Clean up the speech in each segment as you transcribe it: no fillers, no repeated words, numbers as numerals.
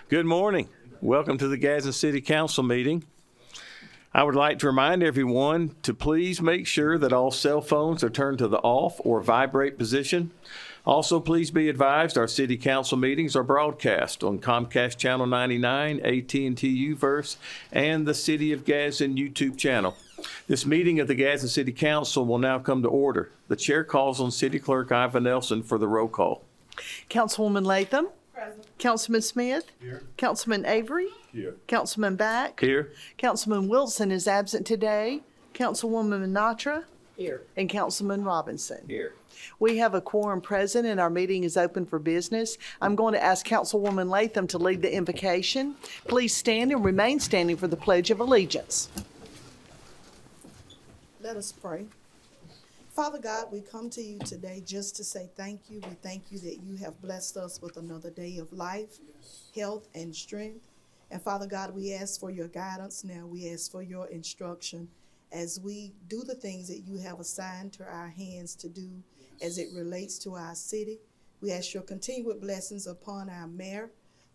Good morning. Welcome to the Gadsden City Council meeting. I would like to remind everyone to please make sure that all cell phones are turned to the off or vibrate position. Also, please be advised our city council meetings are broadcast on Comcast Channel 99, AT&T UVerse, and the City of Gadsden YouTube channel. This meeting of the Gadsden City Council will now come to order. The chair calls on City Clerk Iva Nelson for the roll call. Councilwoman Latham. Present. Councilman Smith. Here. Councilman Avery. Here. Councilman Back. Here. Councilman Wilson is absent today. Councilwoman Minatra. Here. And Councilman Robinson. Here. We have a quorum present and our meeting is open for business. I'm going to ask Councilwoman Latham to lead the invocation. Please stand and remain standing for the Pledge of Allegiance. Let us pray. Father God, we come to you today just to say thank you. We thank you that you have blessed us with another day of life, health, and strength. And Father God, we ask for your guidance now. We ask for your instruction as we do the things that you have assigned to our hands to do as it relates to our city. We ask your continued blessings upon our mayor,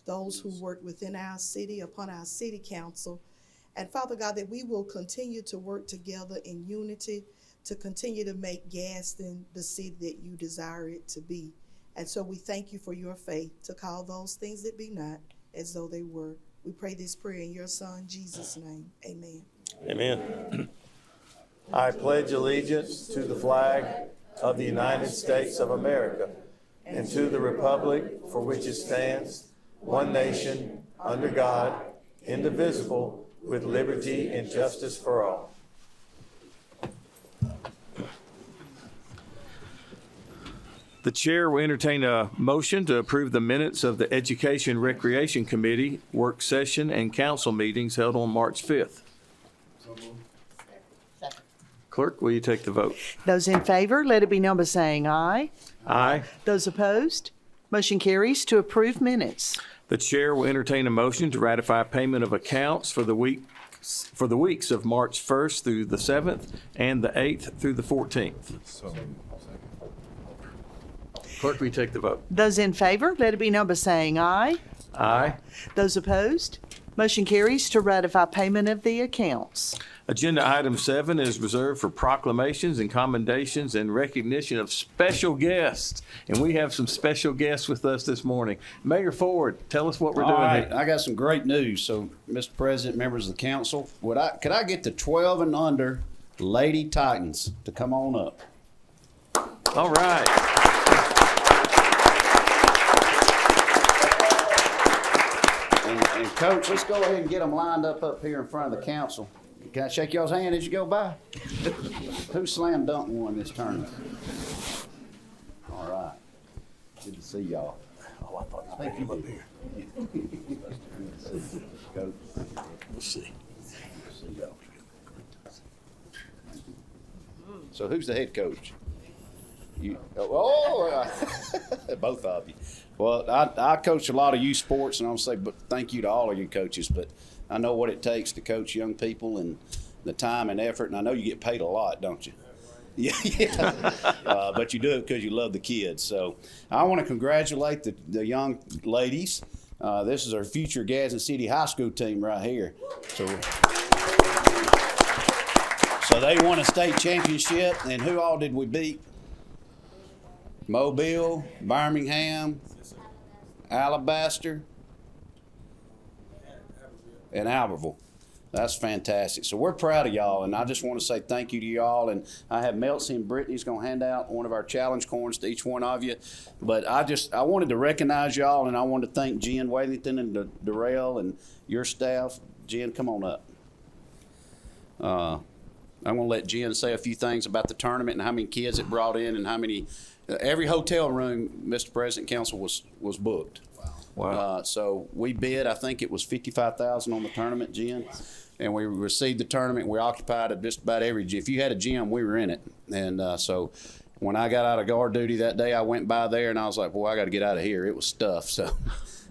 those who work within our city, upon our city council. And Father God, that we will continue to work together in unity to continue to make Gadsden the city that you desire it to be. And so we thank you for your faith to call those things that be not as though they were. We pray this prayer in your Son, Jesus' name. Amen. Amen. I pledge allegiance to the flag of the United States of America and to the republic for which it stands, one nation, under God, indivisible, with liberty and justice for all. The chair will entertain a motion to approve the minutes of the Education Recreation Committee work session and council meetings held on March 5th. Clerk, will you take the vote? Those in favor, let it be known by saying aye. Aye. Those opposed, motion carries to approve minutes. The chair will entertain a motion to ratify payment of accounts for the weeks of March 1st through the 7th and the 8th through the 14th. Clerk, will you take the vote? Those in favor, let it be known by saying aye. Aye. Those opposed, motion carries to ratify payment of the accounts. Agenda item 7 is reserved for proclamations and commendations and recognition of special guests. And we have some special guests with us this morning. Mayor Ford, tell us what we're doing here. I got some great news. So, Mr. President, members of the council, could I get the 12 and under Lady Titans to come on up? All right. And Coach, let's go ahead and get them lined up here in front of the council. Can I shake y'all's hand as you go by? Who slam dunked one this tournament? All right. Good to see y'all. Oh, I thought you came up here. Coach. We'll see. See y'all. So who's the head coach? You. Both of you. Well, I coach a lot of youth sports, and I'll say, but thank you to all of you coaches. But I know what it takes to coach young people and the time and effort, and I know you get paid a lot, don't you? Yeah. But you do it because you love the kids. So I want to congratulate the young ladies. This is our future Gadsden City High School team right here. So they won a state championship, and who all did we beat? Mobile, Birmingham, Alabaster, and Albertville. That's fantastic. So we're proud of y'all, and I just want to say thank you to y'all. And I have Melcy and Brittany's going to hand out one of our challenge coins to each one of you. But I wanted to recognize y'all, and I wanted to thank Jen Wathington and Darrell and your staff. Jen, come on up. I'm going to let Jen say a few things about the tournament and how many kids it brought in and how many. Every hotel room, Mr. President, Council was booked. Wow. So we bid, I think it was $55,000 on the tournament, Jen. And we received the tournament. We occupied it just about every gym. If you had a gym, we were in it. And so when I got out of guard duty that day, I went by there and I was like, boy, I got to get out of here. It was stuff. So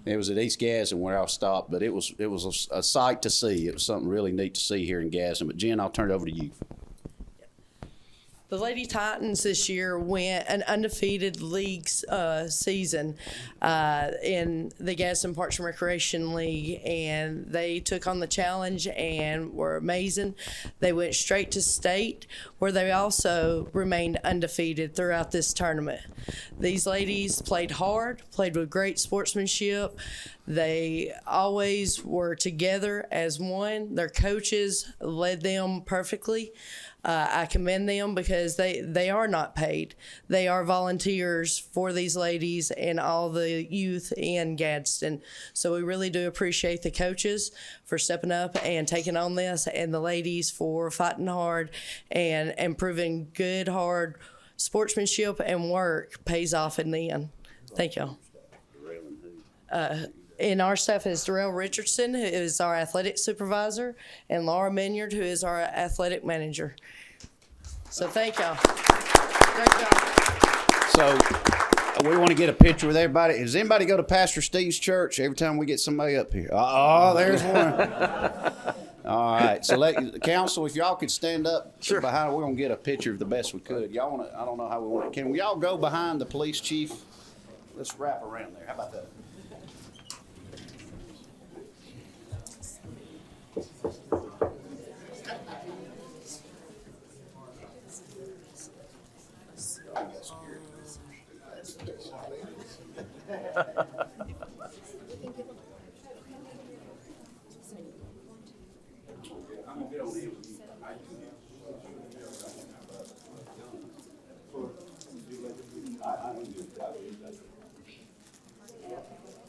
it was at East Gadsden where I stopped. But it was a sight to see. It was something really neat to see here in Gadsden. But Jen, I'll turn it over to you. The Lady Titans this year went an undefeated league season in the Gadsden Parks and Recreation League, and they took on the challenge and were amazing. They went straight to state, where they also remained undefeated throughout this tournament. These ladies played hard, played with great sportsmanship. They always were together as one. Their coaches led them perfectly. I commend them because they are not paid. They are volunteers for these ladies and all the youth in Gadsden. So we really do appreciate the coaches for stepping up and taking on this, and the ladies for fighting hard and proving good, hard sportsmanship and work pays off in the end. Thank y'all. And our staff is Darrell Richardson, who is our athletic supervisor, and Laura Minyard, who is our athletic manager. So thank y'all. Great job. So we want to get a picture with everybody. Does anybody go to Pastor Steve's church every time we get somebody up here? Oh, there's one. All right. So council, if y'all could stand up behind, we're going to get a picture of the best we could. Y'all want to, I don't know how we want it. Can we all go behind the police chief? Let's wrap around there. How about that?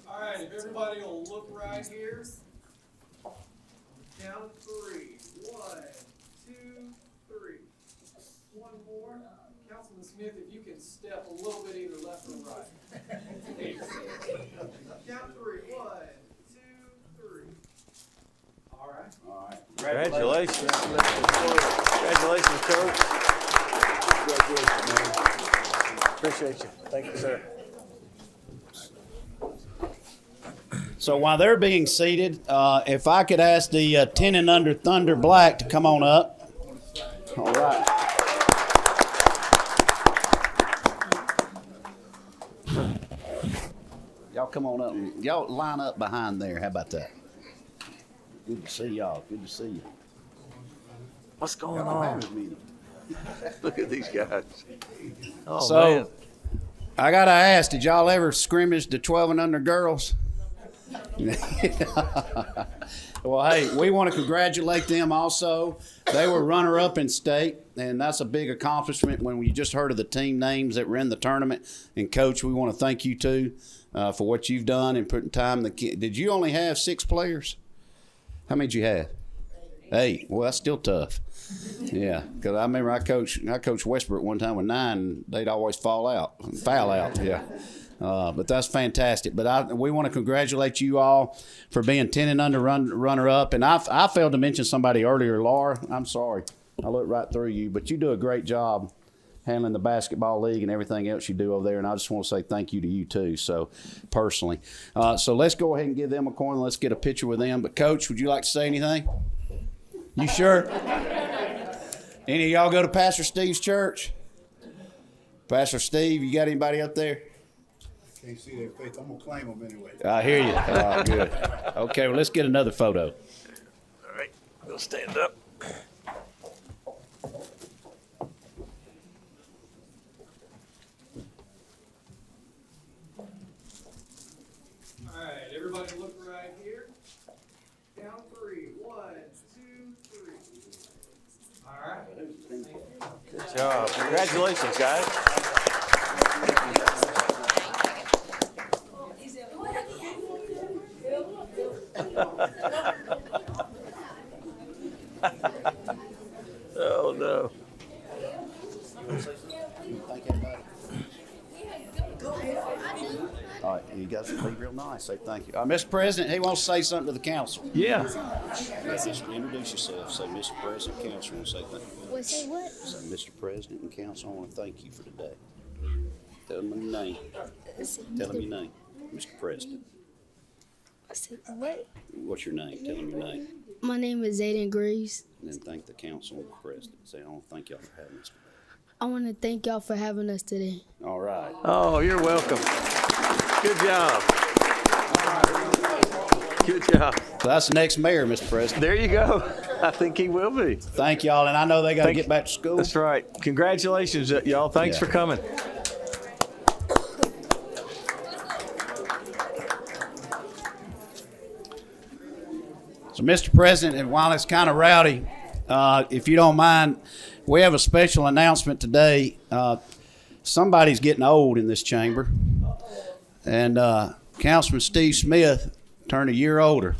All right, if everybody will look right here. Count of 3. 1, 2, 3. One more. Councilman Smith, if you can step a little bit either left or right. Count 3. 1, 2, 3. All right. All right. Congratulations. Congratulations, Coach. Congratulations, man. Appreciate you. Thank you, sir. So while they're being seated, if I could ask the 10 and under Thunder Black to come on up. All right. Y'all come on up. Y'all line up behind there. How about that? Good to see y'all. Good to see you. What's going on? Look at these guys. Oh, So, man. I got to ask, did y'all ever scrimmage the 12 and under girls? Well, hey, we want to congratulate them also. They were runner-up in state, and that's a big accomplishment when we just heard of the team names that were in the tournament. And, Coach, we want to thank you, too, for what you've done and putting time. Did you only have 6 players? How many did you have? 8. Well, that's still tough. Yeah, because I remember I coached Westbrook one time with 9, and they'd always foul out. Yeah. But that's fantastic. But we want to congratulate you all for being 10 and under runner-up. And I failed to mention somebody earlier, Laura. I'm sorry. I looked right through you. But you do a great job handling the basketball league and everything else you do over there. And I just want to say thank you to you, too, so personally. So let's go ahead and give them a coin. Let's get a picture with them. But, Coach, would you like to say anything? You sure? Any of y'all go to Pastor Steve's church? Pastor Steve, you got anybody up there? Can't see their face. I'm gonna claim them anyway. I hear you. Oh, good. Okay, well, let's get another photo. All right, we'll stand up. All right, everybody look right here. Count 3. 1, 2, 3. All right. Good job. Congratulations, guys. Oh, no. Thank everybody. All right, you guys be real nice. Say thank you. Mr. President, he wants to say something to the council. Yeah. Just introduce yourself. Say, Mr. President, council, and say thank you. What, say what? Say, Mr. President and council, I want to thank you for today. Tell them your name. Tell them your name. Mr. President. Say what? What's your name? Tell them your name. My name is Zayden Graves. And then thank the council and the president. Say, I want to thank y'all for having us today. I want to thank y'all for having us today. All right. Oh, you're welcome. Good job. Good job. So that's the next mayor, Mr. President. There you go. I think he will be. Thank y'all, and I know they got to Thank get you. back to school. That's right. Congratulations, y'all. Thanks Yeah. for coming. So, Mr. President, and while it's kind of rowdy, if you don't mind, we have a special announcement today. Somebody's getting old in this chamber, and Councilman Steve Smith turned a year older.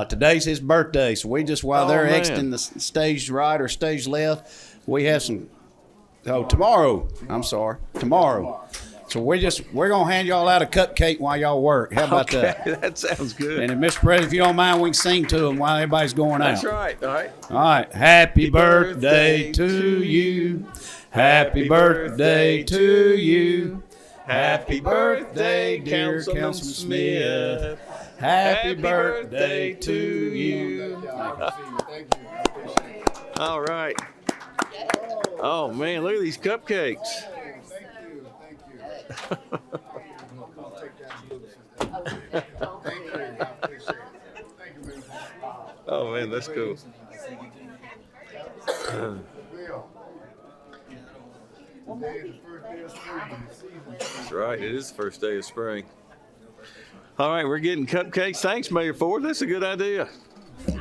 Today's his birthday, so we just, while they're man. exiting the stage right or stage left, we have some. Oh, tomorrow. I'm sorry, tomorrow. So we're gonna hand y'all out a cupcake while y'all work. How about that? That sounds good. And if Mr. President, if you don't mind, we can sing to them while everybody's going out. That's right. All right. All right. Happy birthday to you. Happy birthday to you. Happy birthday, dear Councilman Smith. Happy birthday to you. Thank you. I appreciate it. All right. Oh man, look at these cupcakes. Thank you. I'll take that and Lucas. Thank you. I appreciate it. Thank you, man. Oh man, that's cool. Bill. Today is the first day of spring in the season. That's right. It is the first day of spring. All right, we're getting cupcakes. Thanks, Mayor Ford. That's a good idea.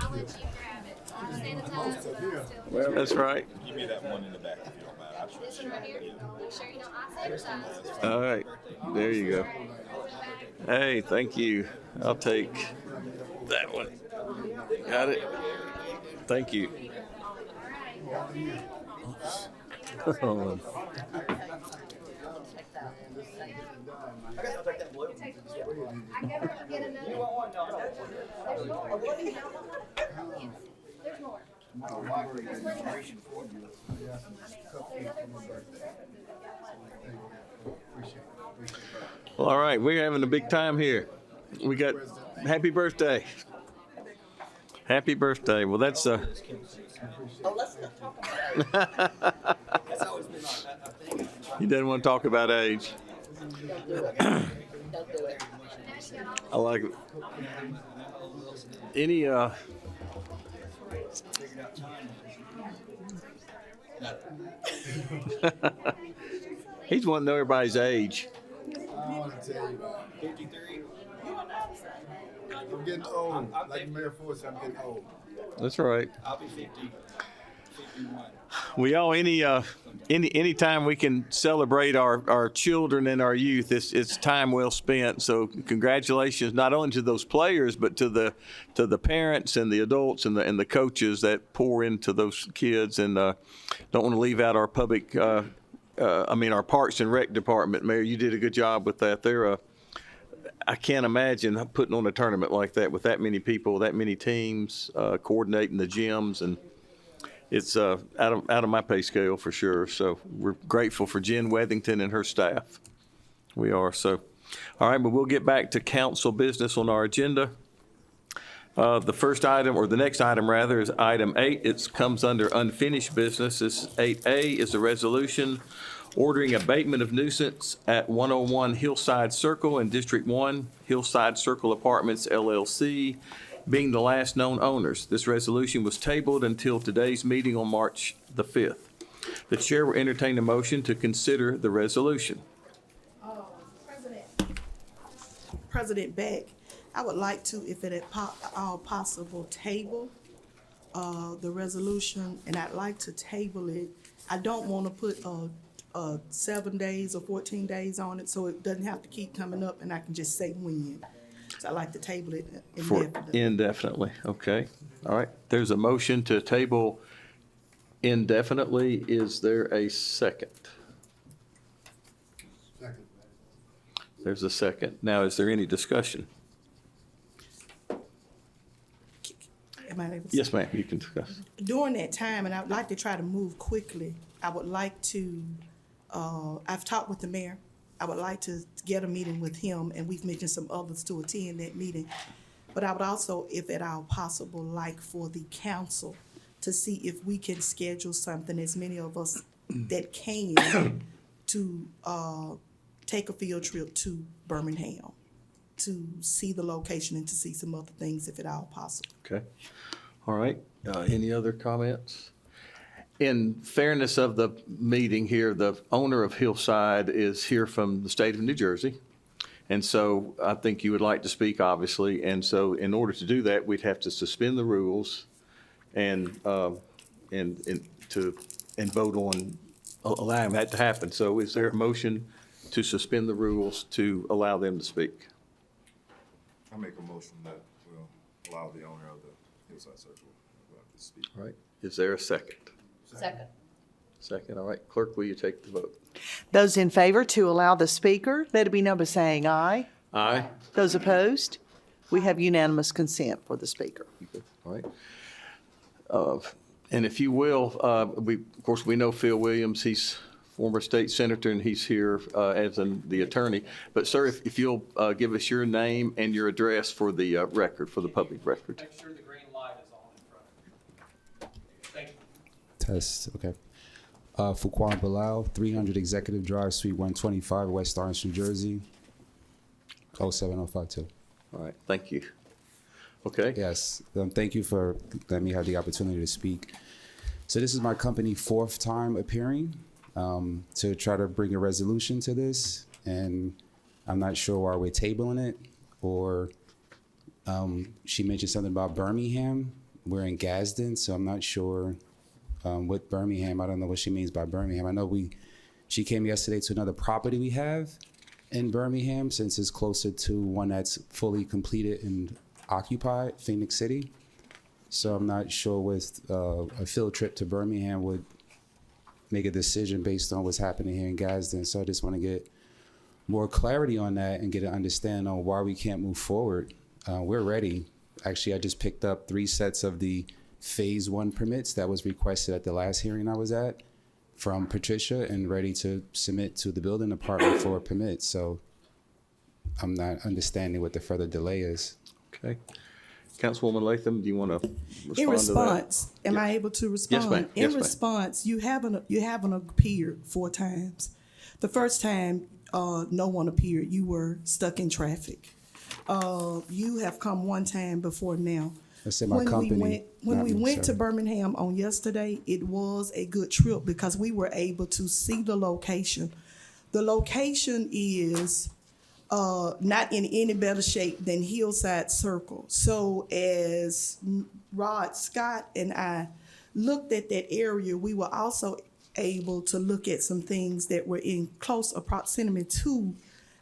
I'll let you grab it. Sanitize. That's right. Give me that one in the back if you don't mind. This one right here. Make sure you don't oxidize. All right. There you go. Hey, thank you. I'll take that one. Got it. Thank you. Oh. I gotta get another. You want one? There's more. Well, all right. We're having a big time here. We got happy birthday. Happy birthday. Well, that's he doesn't want to talk about age. I like it. Any he's wanting to know everybody's age. I want to tell you, 53. I'm getting old. Like Mayor Ford said, I'm getting old. That's right. I'll be 50. 51. We all any time we can celebrate our children and our youth, it's time well spent. So congratulations not only to those players but to the parents and the adults and the coaches that pour into those kids. And don't want to leave out our public. Our Parks and Rec department, Mayor. You did a good job with that. I can't imagine putting on a tournament like that with that many people, that many teams, coordinating the gyms, and it's out of my pay scale for sure. So we're grateful for Jen Wethington and her staff. We are. So, all right, but we'll get back to council business on our agenda. The first item, or the next item rather, is item 8. It comes under unfinished business. This 8A is a resolution ordering abatement of nuisance at 101 Hillside Circle in District 1, Hillside Circle Apartments LLC, being the last known owners. This resolution was tabled until today's meeting on March the 5th. The chair will entertain a motion to consider the resolution. President Beck, I would like to, if it at all possible, table the resolution, and I'd like to table it. I don't want to put 7 days or 14 days on it, so it doesn't have to keep coming up, and I can just say when. So I'd like to table it For indefinitely. indefinitely, okay. All right, there's a motion to table indefinitely. Is there a second? Second. There's a second. Now, is there any discussion? Am I able to- Yes, ma'am, you can discuss. During that time, and I'd like to try to move quickly, I would like to, I've talked with the mayor. I would like to get a meeting with him, and we've mentioned some others to attend that meeting. But I would also, if at all possible, like for the council to see if we can schedule something, as many of us that can to take a field trip to Birmingham to see the location and to see some other things if at all possible. Okay. All right. Any other comments? In fairness of the meeting here, the owner of Hillside is here from the state of New Jersey. And so I think you would like to speak, obviously. And so in order to do that, we'd have to suspend the rules and vote on allowing that to happen. So is there a motion to suspend the rules to allow them to speak? I make a motion that will allow the owner of the Hillside Circle to speak. All right. Is there a second? Second. Second. All right. Clerk, will you take the vote? Those in favor to allow the speaker, let it be known by saying aye. Aye. Those opposed, we have unanimous consent for the speaker. All right. And if you will, of course, we know Phil Williams. He's former state senator, and he's here as the attorney. But, sir, if you'll give us your name and your address for the record, for the public record. Make sure the green light is on in front of you. Thank you. Test, okay. Fuquan Bilal, 300 Executive Drive, Suite 125, West Orange, New Jersey, 07052. All right, thank you. Okay. Yes, thank you for letting me have the opportunity to speak. So this is my company 4th time appearing to try to bring a resolution to this, and I'm not sure why we're tabling it, or she mentioned something about Birmingham. We're in Gadsden, so I'm not sure with Birmingham. I don't know what she means by Birmingham. I know she came yesterday to another property we have in Birmingham, since it's closer to one that's fully completed and occupied, Phoenix City. So I'm not sure with a field trip to Birmingham would make a decision based on what's happening here in Gadsden. So I just want to get more clarity on that and get an understanding on why we can't move forward. We're ready. Actually, I just picked up 3 sets of the Phase 1 permits that was requested at the last hearing I was at from Patricia, and ready to submit to the building department for a permit. So I'm not understanding what the further delay is. Okay. Councilwoman Latham, do you want to respond In to response, that? am I able to respond? Yes, ma'am. Yes, In ma'am. response, you haven't appeared 4 times. The first time, no one appeared. You were stuck in traffic. You have come 1 time before now. I said my company. When not we me, went to sorry. Birmingham on yesterday, it was a good trip because we were able to see the location. The location is not in any better shape than Hillside Circle. So as Rod Scott and I looked at that area, we were also able to look at some things that were in close proximity to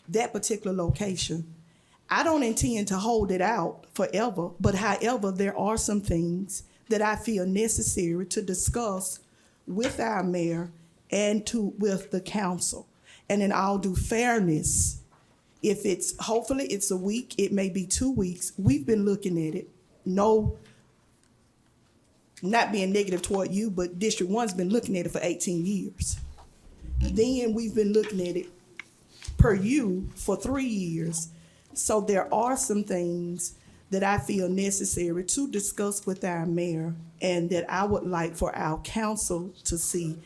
that particular location. I don't intend to hold it out forever, but however, there are some things that I feel necessary to discuss with our mayor and with the council. And in all due fairness, hopefully it's a week, it may be 2 weeks. We've been looking at it. No, not being negative toward you, but District 1's been looking at it for 18 years. Then we've been looking at it per you for 3 years. So there are some things that I feel necessary to discuss with our mayor and that I would like for our council to see.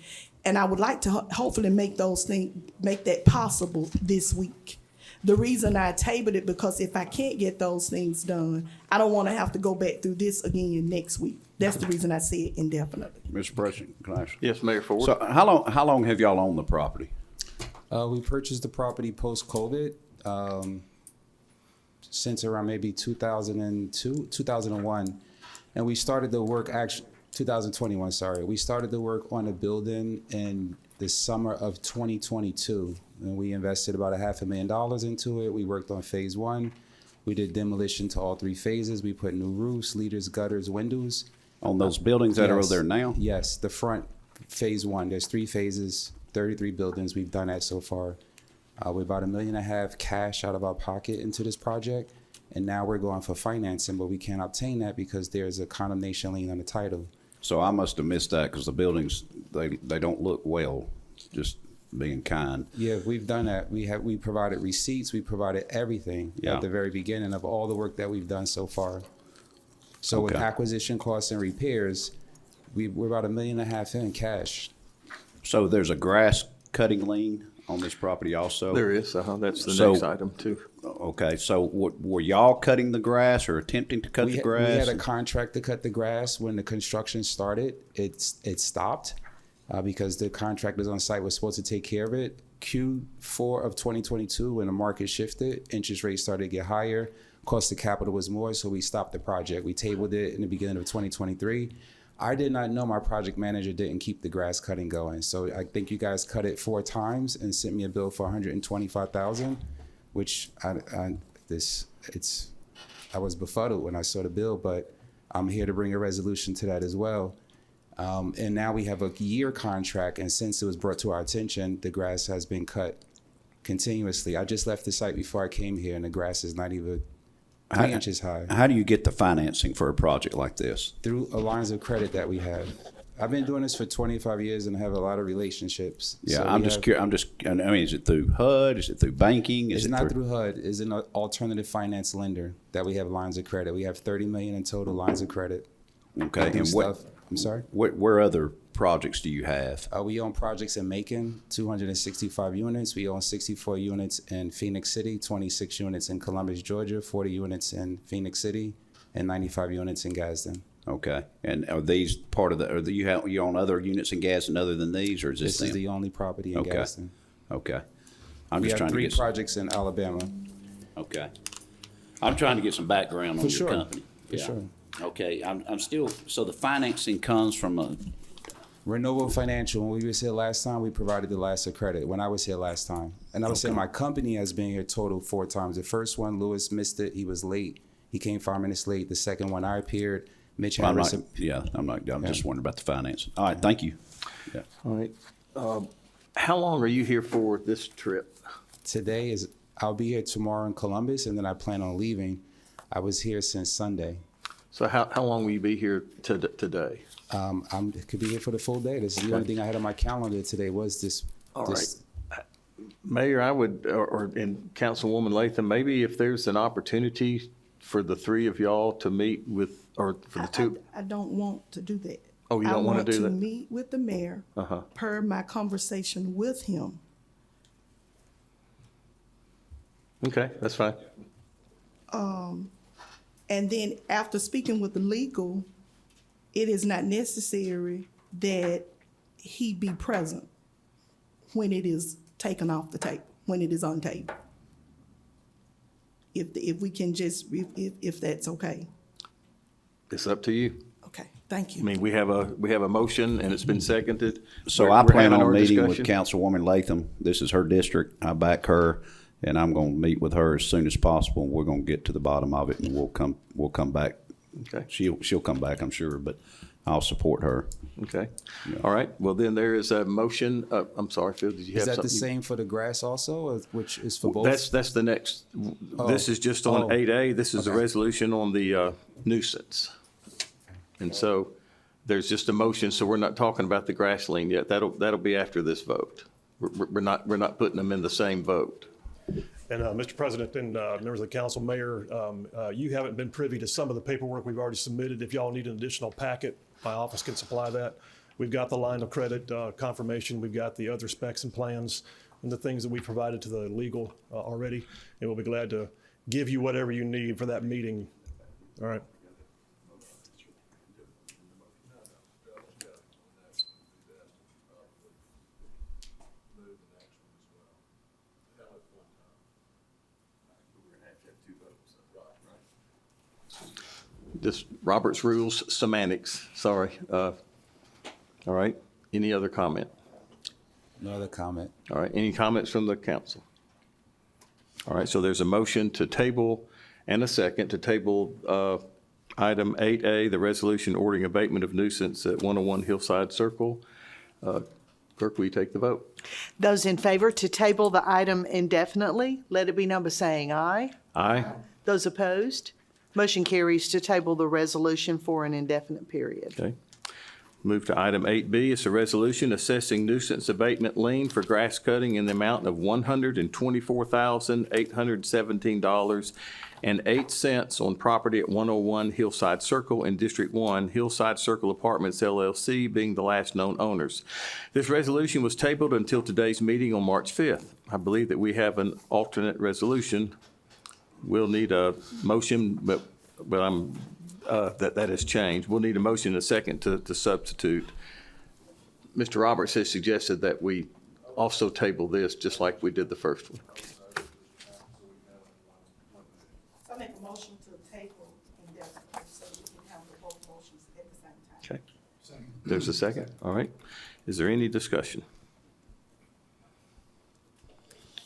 And I would like to hopefully make that possible this week. The reason I tabled it, because if I can't get those things done, I don't want to have to go back through this again next week. That's the reason I said indefinitely. Mr. President, can I ask? Yes, Mayor Ford. So how long have y'all owned the property? We purchased the property post-COVID, since around maybe 2002, 2001. And we started the work, 2021, sorry. We started the work on the building in the summer of 2022. And we invested about $500,000 into it. We worked on Phase 1. We did demolition to all 3 phases. We put new roofs, leaders, gutters, windows. On those buildings that are Yes. there now? Yes, the front, Phase 1. There's 3 phases, 33 buildings. We've done that so far. We're about $1.5 million cash out of our pocket into this project. And now we're going for financing, but we can't obtain that because there's a condemnation lien on the title. So I must have missed that because the buildings, they don't look well, just being kind. Yeah, we've done that. We provided receipts. We provided everything Yeah. at the very beginning of all the work that we've done so far. So with Okay. acquisition costs and repairs, we're about $1.5 million in cash. So there's a grass cutting lien on this property also? There is, that's the So- next item too. Okay, so were y'all cutting the grass or attempting to cut the We grass? had a contract to cut the grass. When the construction started, it stopped because the contractors on site was supposed to take care of it. Q4 of 2022, when the market shifted, interest rates started to get higher, cost of capital was more, so we stopped the project. We tabled it in the beginning of 2023. I did not know my project manager didn't keep the grass cutting going. So I think you guys cut it 4 times and sent me a bill for $125,000, which I was befuddled when I saw the bill, but I'm here to bring a resolution to that as well. And now we have a year contract, and since it was brought to our attention, the grass has been cut continuously. I just left the site before I came here, and the grass is not even 3 inches high. How do you get the financing for a project like this? Through lines of credit that we have. I've been doing this for 25 years and have a lot of relationships. Yeah, So I'm we just have- curious. I mean, is it through HUD? Is it through banking? Is It's it not through HUD. It's an alternative finance lender that we have lines of credit. We have 30 million in total lines of credit. Okay, We do and what? stuff- I'm sorry? Where other projects do you have? We own projects in Macon, 265 units. We own 64 units in Phoenix City, 26 units in Columbus, Georgia, 40 units in Phoenix City, and 95 units in Gadsden. Okay, and are these part of the? Or you own other units in Gadsden other than these, or is this This is them? the only property in Okay. Gadsden. Okay, I'm We just have trying to 3 get. projects in Alabama. Okay, I'm trying to get some background on For your sure. company. For Yeah. sure. Okay, I'm still. So the financing comes from a. Renewable Financial, when we was here last time, we provided the last of credit when I was here last time. And I was saying my company has been here total 4 times. The first one, Lewis missed it. He was late. He came 5 minutes late. The second one, I appeared. Mitch I'm Harrison. I'm just wondering about the financing. All right, thank you. Yeah. All right. How long are you here for this trip? Today is, I'll be here tomorrow in Columbus, and then I plan on leaving. I was here since Sunday. So how long will you be here today? Could be here for the full day. This is the only thing I had on my calendar today was this. All right. Mayor, I would, and Councilwoman Latham, maybe if there's an opportunity for the 3 of y'all to meet with, or for the 2. I don't want to do that. Oh, you don't want to do I that? want to meet with the mayor per my conversation with him. Okay, that's fine. And then after speaking with the legal, it is not necessary that he be present when it is taken off the tape, when it is on tape. If we can just, if that's okay. It's up to you. Okay, thank I you. mean, we have a motion and it's been seconded. So We're- I we're plan having on our meeting with discussion. Councilwoman Latham. This is her district. I back her, and I'm going to meet with her as soon as possible. We're going to get to the bottom of it, and we'll come back. Okay. She'll come back, I'm sure, but I'll support her. Okay. All right. Well, then there is a motion. I'm sorry, Phil, did you have Is something? that the same for the grass also, or which is for both? That's the next, this is just on Oh. 8A. This is the Okay. resolution on the nuisance. And so there's just a motion, so we're not talking about the grass lien yet. That'll be after this vote. We're not putting them in the same vote. And Mr. President and members of the council, Mayor, you haven't been privy to some of the paperwork we've already submitted. If y'all need an additional packet, my office can supply that. We've got the line of credit confirmation. We've got the other specs and plans and the things that we provided to the legal already. And we'll be glad to give you whatever you need for that meeting. All right. Just Robert's rules semantics, sorry. All right. Any other comment? No other comment. All right, any comments from the council? All right, so there's a motion to table and a second to table item 8A, the resolution ordering abatement of nuisance at 101 Hillside Circle. Clerk, will you take the vote? Those in favor to table the item indefinitely, let it be known by saying aye. Aye. Those opposed, motion carries to table the resolution for an indefinite period. Okay. Move to item 8B. It's a resolution assessing nuisance abatement lien for grass cutting in the amount of $124,817.08 on property at 101 Hillside Circle in District 1, Hillside Circle Apartments LLC being the last known owners. This resolution was tabled until today's meeting on March 5th. I believe that we have an alternate resolution. We'll need a motion, but that has changed. We'll need a motion and a second to substitute. Mr. Roberts has suggested that we also table this just like we did the first one. So I make a motion to table indefinitely so we can have both motions at the same time. Okay. There's a second. All right. Is there any discussion?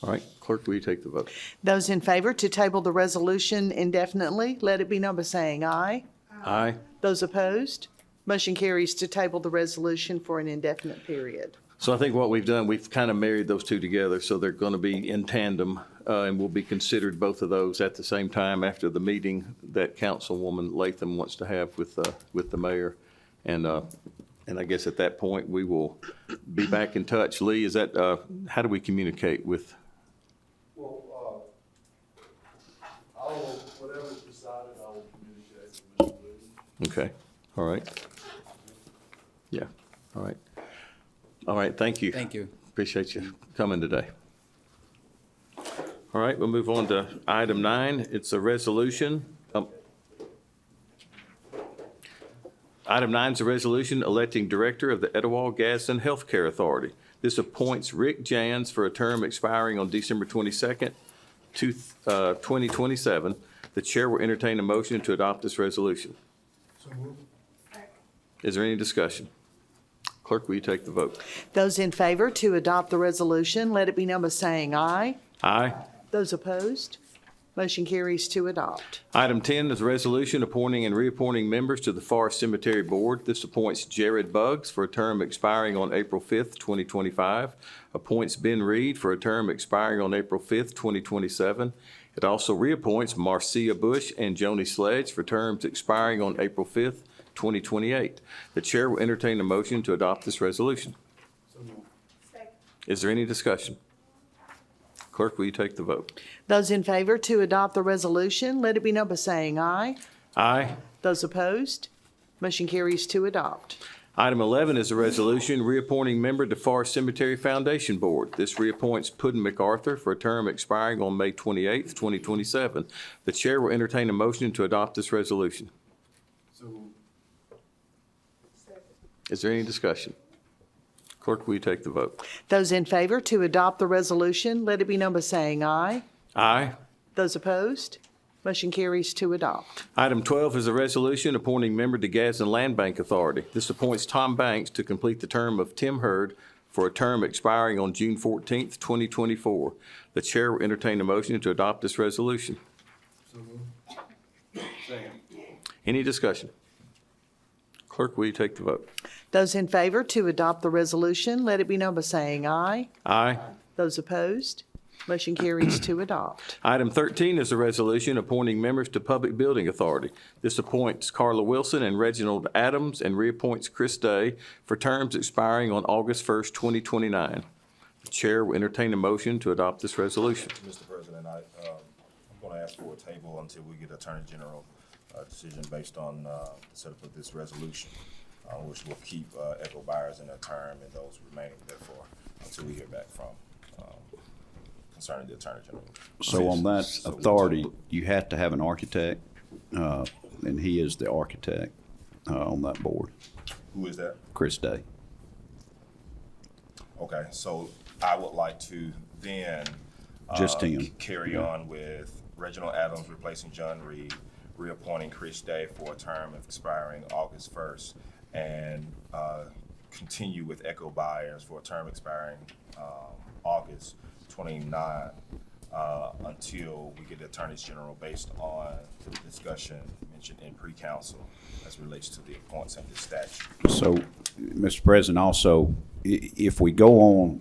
All right. Clerk, will you take the vote? Those in favor to table the resolution indefinitely, let it be known by saying aye. Aye. Those opposed, motion carries to table the resolution for an indefinite period. So I think what we've done, we've kind of married those two together, so they're going to be in tandem, and will be considered both of those at the same time after the meeting that Councilwoman Latham wants to have with the mayor. And I guess at that point, we will be back in touch. Lee, is that, how do we communicate with? Well, whatever's decided, I will communicate with Mr. Lee. Okay, all right. Yeah, all right. All right, thank you. Thank you. Appreciate you coming today. All right, we'll move on to item 9. It's a resolution. Item 9 is a resolution electing director of the Etowah Gadsden Healthcare Authority. This appoints Rick Jans for a term expiring on December 22nd, 2027. The chair will entertain a motion to adopt this resolution. Is there any discussion? Clerk, will you take the vote? Those in favor to adopt the resolution, let it be known by saying aye. Aye. Those opposed, motion carries to adopt. Item 10 is a resolution appointing and reappointing members to the Forest Cemetery Board. This appoints Jared Buggs for a term expiring on April 5th, 2025. Appoints Ben Reed for a term expiring on April 5th, 2027. It also reappoints Marcia Bush and Joni Sledge for terms expiring on April 5th, 2028. The chair will entertain a motion to adopt this resolution. Is there any discussion? Clerk, will you take the vote? Those in favor to adopt the resolution, let it be known by saying aye. Aye. Those opposed, motion carries to adopt. Item 11 is a resolution reappointing member to Forest Cemetery Foundation Board. This reappoints Puddin MacArthur for a term expiring on May 28th, 2027. The chair will entertain a motion to adopt this resolution. Is there any discussion? Clerk, will you take the vote? Those in favor to adopt the resolution, let it be known by saying aye. Aye. Those opposed, motion carries to adopt. Item 12 is a resolution appointing member to Gadsden Land Bank Authority. This appoints Tom Banks to complete the term of Tim Hurd for a term expiring on June 14th, 2024. The chair will entertain a motion to adopt this resolution. Any discussion? Clerk, will you take the vote? Those in favor to adopt the resolution, let it be known by saying aye. Aye. Those opposed, motion carries to adopt. Item 13 is a resolution appointing members to Public Building Authority. This appoints Carla Wilson and Reginald Adams and reappoints Chris Day for terms expiring on August 1st, 2029. The chair will entertain a motion to adopt this resolution. Mr. President, I'm going to ask for a table until we get Attorney General decision based on the setup of this resolution, which will keep Echo buyers in their term and those remaining therefore until we hear back from concerning the Attorney General. So on that authority, you have to have an architect, and he is the architect on that board. Who is that? Chris Day. Okay, so I would like to then Just him. carry on with Reginald Adams replacing John Reed, reappointing Chris Day for a term expiring August 1st, and continue with Echo Buyers for a term expiring August 29 until we get the Attorneys General based on the discussion mentioned in pre-council as relates to the appointments of this statute. So, Mr. President, also, if we go on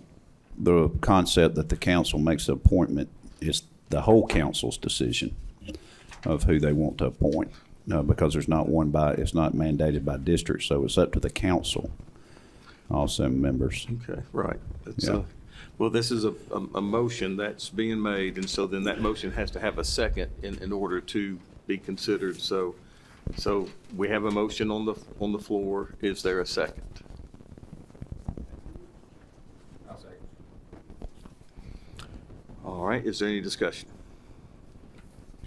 the concept that the council makes the appointment, it's the whole council's decision of who they want to appoint. because there's not one it's not mandated by district, so it's up to the council, all 7 members. Okay, right. Yeah. Well, this is a motion that's being made, and so then that motion has to have a second in order to be considered. So we have a motion on the floor. Is there a second? I'll say. All right, is there any discussion?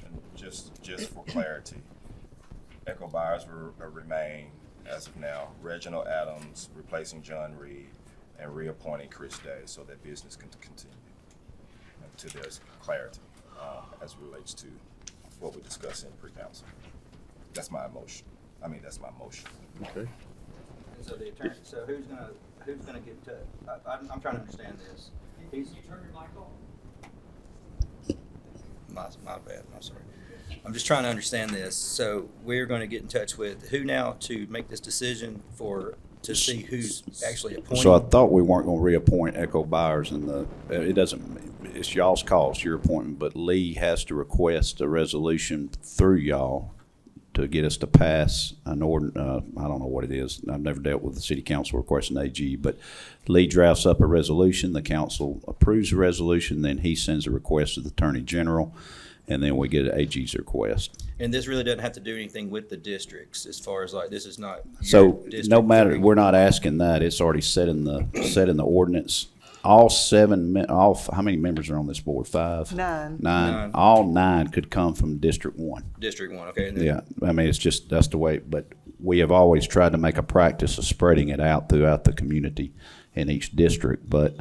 And just for clarity, Echo Buyers will remain, as of now, Reginald Adams replacing John Reed and reappointing Chris Day so that business can continue until there's clarity as it relates to what we discussed in pre-council. That's my motion. That's my motion. Okay. And so the attorney, so who's gonna get to, I'm trying to understand this. You turn your mic on? My bad, I'm sorry. I'm just trying to understand this. So we're gonna get in touch with who now to make this decision to see who's actually appointed? So I thought we weren't going to reappoint Echo Buyers, and it's y'all's call, it's your appointment, but Lee has to request a resolution through y'all to get us to pass an ordinance. I don't know what it is. I've never dealt with the city council requesting AG, but Lee drafts up a resolution, the council approves the resolution, then he sends a request to the attorney general, and then we get an AG's request. And this really doesn't have to do anything with the districts as far as this is not. So your no matter, district. we're not asking that. It's already set in the ordinance. All 7, how many members are on this board? 5? 9. 9. All 9 could come from District 1. District 1, okay. And then, Yeah, it's just, that's the way, but we have always tried to make a practice of spreading it out throughout the community in each district, but,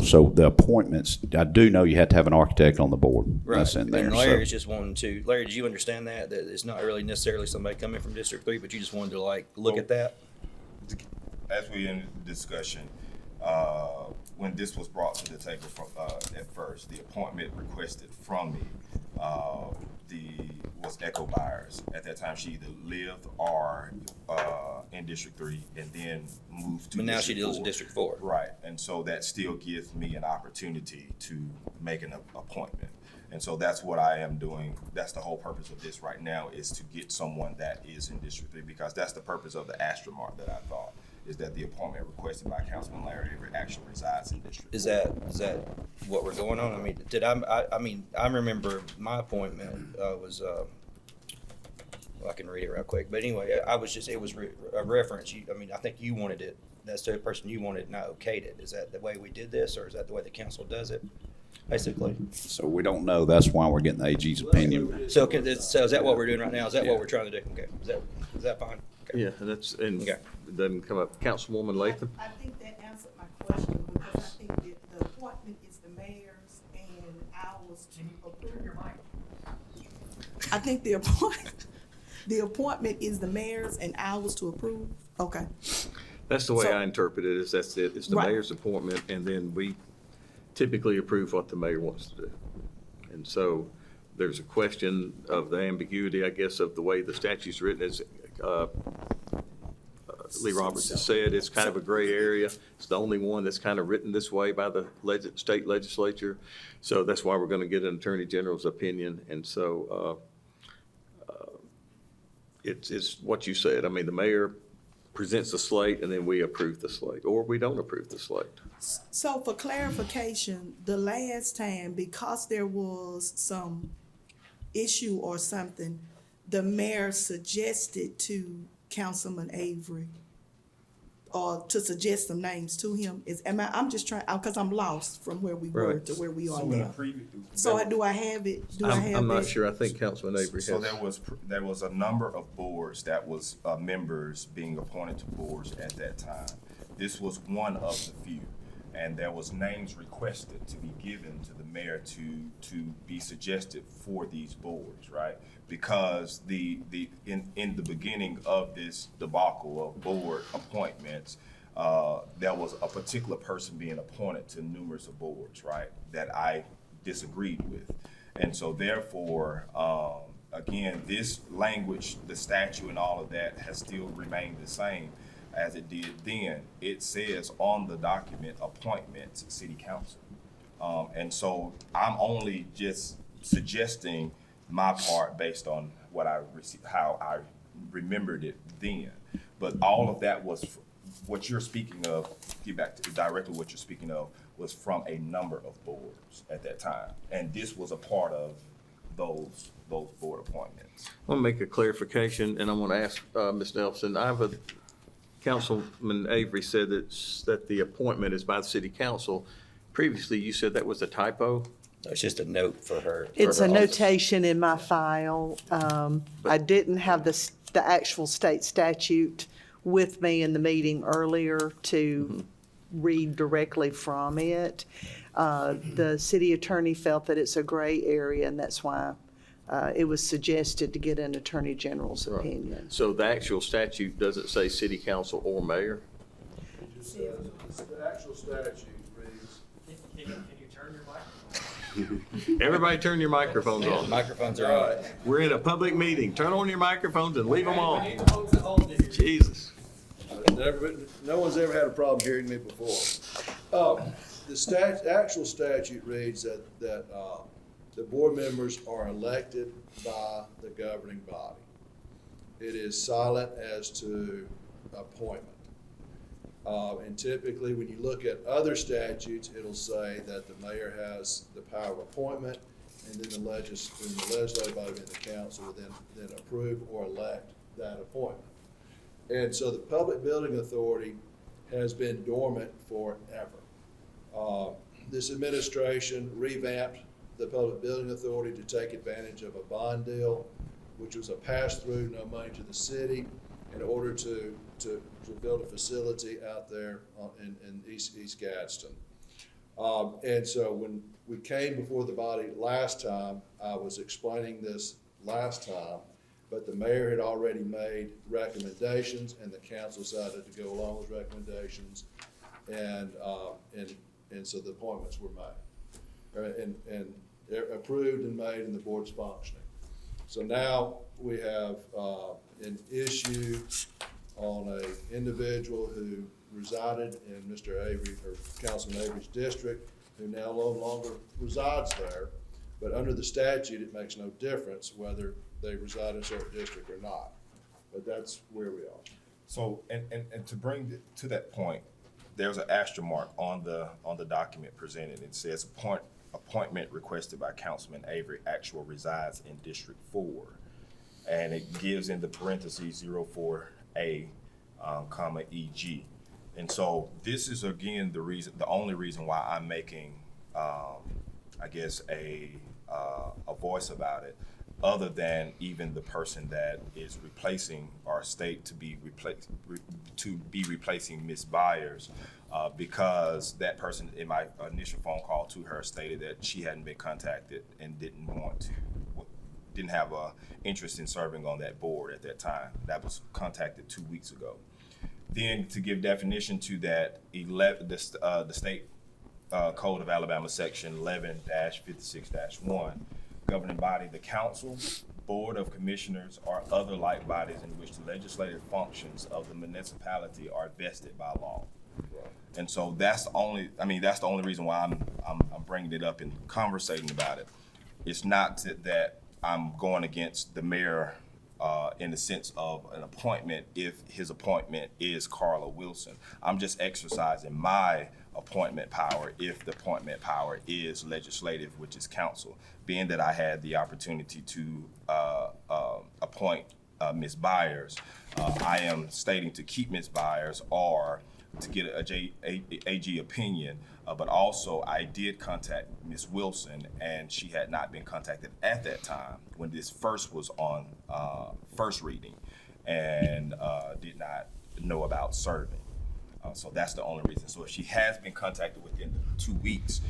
so the appointments, I do know you have to have an architect on the board. Right. That's in there. And so- Larry's just wanting to, Larry, did you understand that it's not really necessarily somebody coming from District 3, but you just wanted to look at that? As we in discussion, when this was brought to the table at first, the appointment requested from me was Echo Buyers. At that time, she either lived or in District 3 and then moved to But now she District deals in 4. District 4. Right, and so that still gives me an opportunity to make an appointment. And so that's what I am doing. That's the whole purpose of this right now, is to get someone that is in District 3, because that's the purpose of the asterisk mark that I thought, is that the appointment requested by Councilman Larry Avery actually resides in District 4. Is that what we're going on? I remember my appointment was, I can read it real quick, but anyway, it was a reference. I think you wanted it, that's the person you wanted, and I okayed it. Is that the way we did this, or is that the way the council does it, basically? So we don't know. That's why we're getting the AG's opinion. So is that what we're doing right now? Is that what we're trying to do? Okay, is that fine? Okay. Yeah, Okay. it doesn't come up. Councilwoman Latham? I think that answered my question, because I think that the appointment is the mayor's and ours to approve. I think the appointment is the mayor's and ours to approve. Okay. That's the way So- I interpret it, is that's it. It's the Right. mayor's appointment, and then we typically approve what the mayor wants to do. And so there's a question of the ambiguity, I guess, of the way the statute's written. As Lee Roberts has said, it's kind of a gray area. It's the only one that's kind of written this way by the state legislature. So that's why we're going to get an attorney general's opinion. And so it's what you said. The mayor presents the slate, and then we approve the slate, or we don't approve the slate. So for clarification, the last time, because there was some issue or something, the mayor suggested to Councilman Avery, or to suggest some names to him. I'm just trying, because I'm lost from where we were Right. to where we are So in a now. previous. So do I have it? I'm not sure. I think Councilman Avery So has. there was a number of boards that was members being appointed to boards at that time. This was one of the few, and there was names requested to be given to the mayor to be suggested for these boards, right? Because in the beginning of this debacle of board appointments, there was a particular person being appointed to numerous of boards, right, that I disagreed with. And so therefore, again, this language, the statute and all of that has still remained the same as it did then. It says on the document, appointments, city council. And so I'm only just suggesting my part based on what I received, how I remembered it then. But all of that was what you're speaking of. Get back to directly what you're speaking of was from a number of boards at that time, and this was a part of those board appointments. I want to make a clarification, and I want to ask Ms. Nelson. Councilman Avery said that the appointment is by the city council. Previously, you said that was a typo. It's just a note for her. It's for a her office. notation in my file. I didn't have the actual state statute with me in the meeting earlier to read directly from it. The city attorney felt that it's a gray area, and that's why it was suggested to get an attorney general's opinion. So the actual statute doesn't say city council or mayor? The actual statute reads. Can you turn your mic? Everybody turn your microphones on. Microphones are on. We're in a public meeting. Turn on your microphones and leave them on. Jesus. No one's ever had a problem hearing me before. The actual statute reads that the board members are elected by the governing body. It is silent as to appointment. And typically, when you look at other statutes, it'll say that the mayor has the power of appointment, and then the legislative body and the council will then approve or elect that appointment. And so the Public Building Authority has been dormant forever. This administration revamped the Public Building Authority to take advantage of a bond deal, which was a pass-through, no money to the city, in order to build a facility out there in East Gadsden. And so when we came before the body last time, I was explaining this last time, but the mayor had already made recommendations, and the council decided to go along with recommendations, and so the appointments were made, and they're approved and made, and the board's functioning. So now we have an issue on an individual who resided in Mr. Avery, or Councilman Avery's district, who now no longer resides there. But under the statute, it makes no difference whether they reside in a certain district or not. But that's where we are. So, and to bring it to that point, there's an asterisk mark on the document presented. It says appointment requested by Councilman Avery actual resides in District 4. And it gives in the parentheses 04A, comma EG. And so this is again the only reason why I'm making, I guess, a voice about it, other than even the person that is replacing our state to be replacing Ms. Byers, because that person in my initial phone call to her stated that she hadn't been contacted and didn't have a interest in serving on that board at that time. That was contacted 2 weeks ago. Then to give definition to that, the state Code of Alabama, section 11-56-1, governing body, the council, board of commissioners, or other like bodies in which the legislative functions of the municipality are vested by law. And so that's the only reason why I'm bringing it up and conversating about it. It's not that I'm going against the mayor in the sense of an appointment if his appointment is Carla Wilson. I'm just exercising my appointment power if the appointment power is legislative, which is council. Being that I had the opportunity to appoint Ms. Byers, I am stating to keep Ms. Byers or to get a AG opinion, but also I did contact Ms. Wilson, and she had not been contacted at that time when this first was on first reading, and did not know about serving. So that's the only reason. So if she has been contacted within the 2 weeks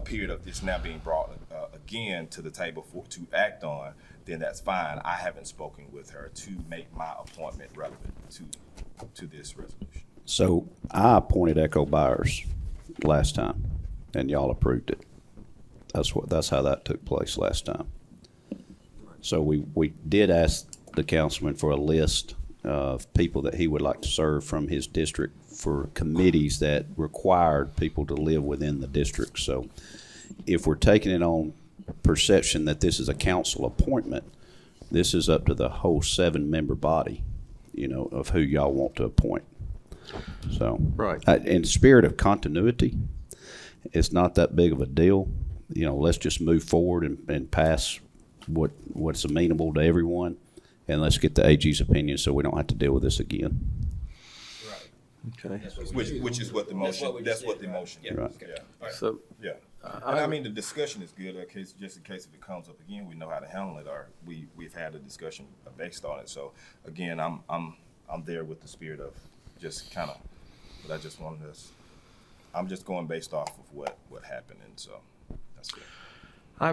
period of this now being brought again to the table to act on, then that's fine. I haven't spoken with her to make my appointment relevant to this resolution. So I appointed Echo Byers last time, and y'all approved it. That's how that took place last time. So we did ask the councilman for a list of people that he would like to serve from his district for committees that required people to live within the district. So if we're taking it on perception that this is a council appointment. This is up to the whole 7-member body, of who y'all want to appoint. So, Right. In the spirit of continuity, it's not that big of a deal. Let's just move forward and pass what's amenable to everyone, and let's get the AG's opinion so we don't have to deal with this again. Okay. Which is what the motion, that's what the motion is. Right. Yeah. So, Yeah. And I mean, the discussion is good, just in case if it comes up again, we know how to handle it, or we've had a discussion based on it. So again, I'm there with the spirit of just kind of, but I just wanted to, I'm just going based off of what happened, and so that's good.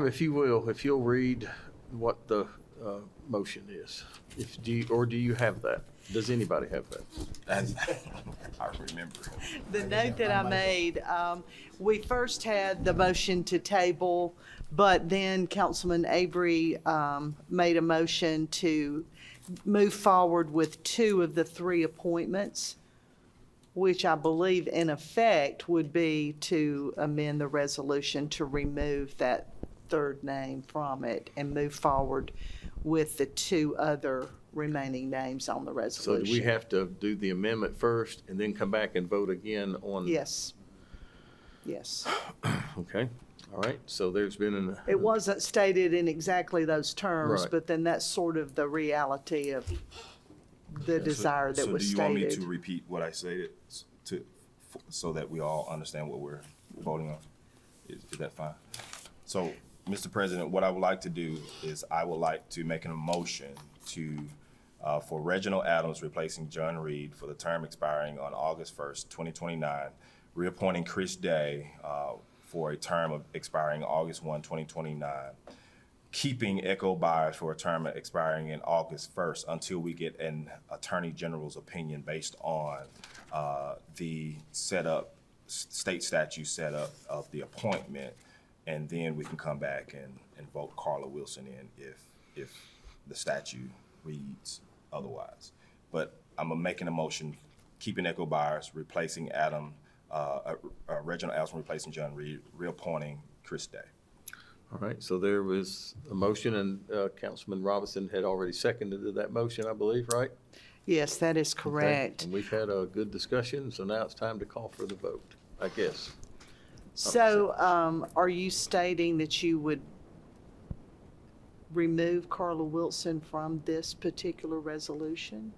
if you'll read what the motion is. Do you have that? Does anybody have that? I remember. The note that I made, we first had the motion to table, but then Councilman Avery made a motion to move forward with 2 of the 3 appointments, which I believe in effect would be to amend the resolution to remove that 3rd name from it and move forward with the 2 other remaining names on the So resolution. do we have to do the amendment first and then come back and vote again on? Yes. Yes. Okay, all right, so there's been It wasn't stated in exactly those terms, Right. but then that's sort of the reality of the desire that was So do you want me stated. to repeat what I stated so that we all understand what we're voting on? Is that fine? So, Mr. President, what I would like to do is I would like to make a motion for Reginald Adams replacing John Reed for the term expiring on August 1st, 2029, reappointing Chris Day for a term of expiring August 1, 2029, keeping Echo Byers for a term expiring in August 1st until we get an Attorney General's opinion based on the state statute setup of the appointment, and then we can come back and vote Carla Wilson in if the statute reads otherwise. But I'm making a motion, keeping Echo Byers, replacing Reginald Adams, replacing John Reed, reappointing Chris Day. all right, so there was a motion, and Councilman Robinson had already seconded that motion, I believe, right? Yes, that is Okay, correct. and we've had a good discussion, so now it's time to call for the vote, I guess. So, are you stating that you would remove Carla Wilson from this particular resolution?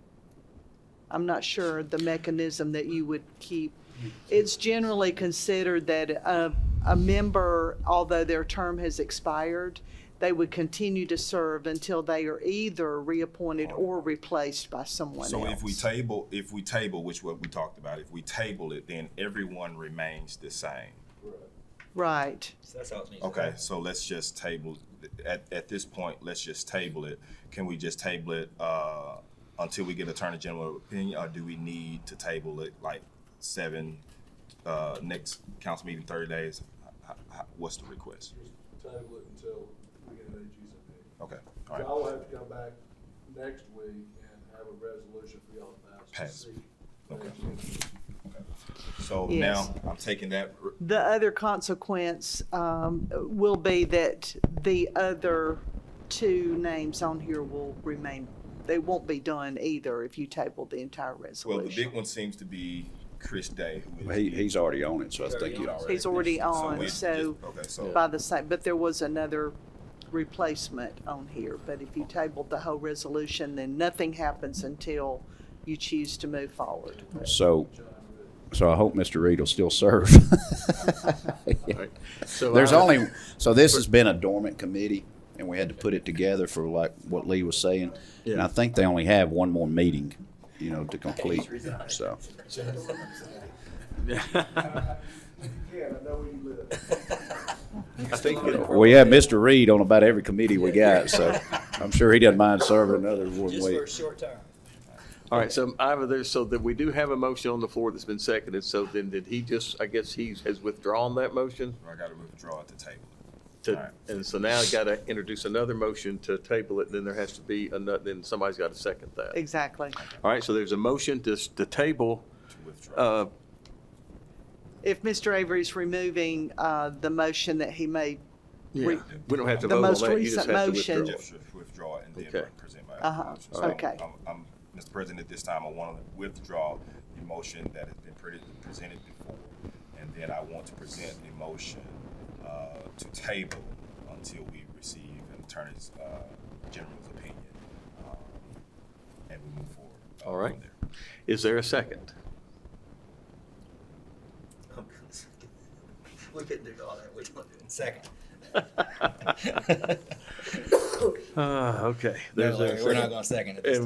I'm not sure the mechanism that you would keep. It's generally considered that a member, although their term has expired, they would continue to serve until they are either reappointed or replaced by someone else. So if we table, which what we talked about, if we table it, then everyone remains the same. Right. So that's how it needs. Okay, so let's just table, at this point, let's just table it. Can we just table it until we get Attorney General opinion, or do we need to table it like 7, next council meeting, 30 days? What's the request? Table it until we get an AG's opinion. Okay, all right. Y'all will have to come back next week and have a resolution for y'all to pass. Pass. To see Okay. AG's. So Yes. now I'm taking that, The other consequence will be that the other 2 names on here will remain, they won't be done either if you table the entire well, resolution. the big one seems to be Chris Day. who is- He's already on it, so I think He's already on, we so just- okay, so by the same, but there was another replacement on here. But if you tabled the whole resolution, then nothing happens until you choose to move forward. So I hope Mr. Reed will still serve. All right. So So this has been a dormant committee, and we had to put it together for like what Lee was saying. And I think they only have one more meeting, to complete, so. I think We have Mr. Reed on about every committee we got, so I'm sure he doesn't mind serving another one Just for a week. short time. all right, so so that we do have a motion on the floor that's been seconded, so then did he just, I guess he has withdrawn that motion? I gotta withdraw it to table. To, All right. and so now I gotta introduce another motion to table it, then there has to be another, then somebody's gotta second that. Exactly. All right, so there's a motion to table, To withdraw. If Mr. Avery's removing the motion that he made Yeah, we don't have to the vote on most that, you just recent have to motion. withdraw. Just withdraw and then Okay. present my Uh-huh. motion. So Okay. Mr. President, at this time, I want to withdraw the motion that has been presented before. And then I want to present the motion to table until we receive an Attorney General's opinion. And we move forward. All right. from there. Is there a second? We couldn't do all that. We're going to do it second. Okay. No, There's a Larry, we're not second. going to second it this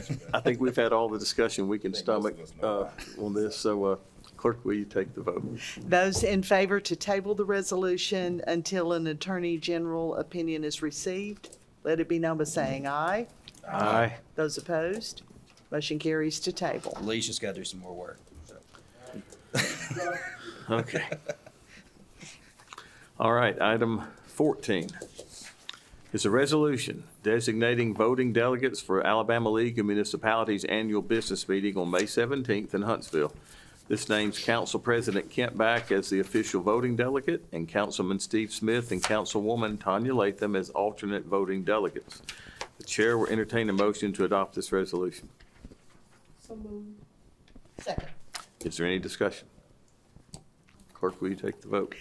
And time. I think we've had all the discussion we can stomach on this, so clerk, will you take the vote? Those in favor to table the resolution until an Attorney General opinion is received, let it be known by saying aye. Aye. Those opposed, motion carries to table. Lee's just got to do some more work. So. Okay. All right, item 14 is a resolution designating voting delegates for Alabama League of Municipalities Annual Business Meeting on May 17th in Huntsville. This names Council President Kent Back as the official voting delegate and Councilman Steve Smith and Councilwoman Tanya Latham as alternate voting delegates. The chair will entertain a motion to adopt this resolution. So moved. Second. Is there any discussion? Clerk, will you take the vote?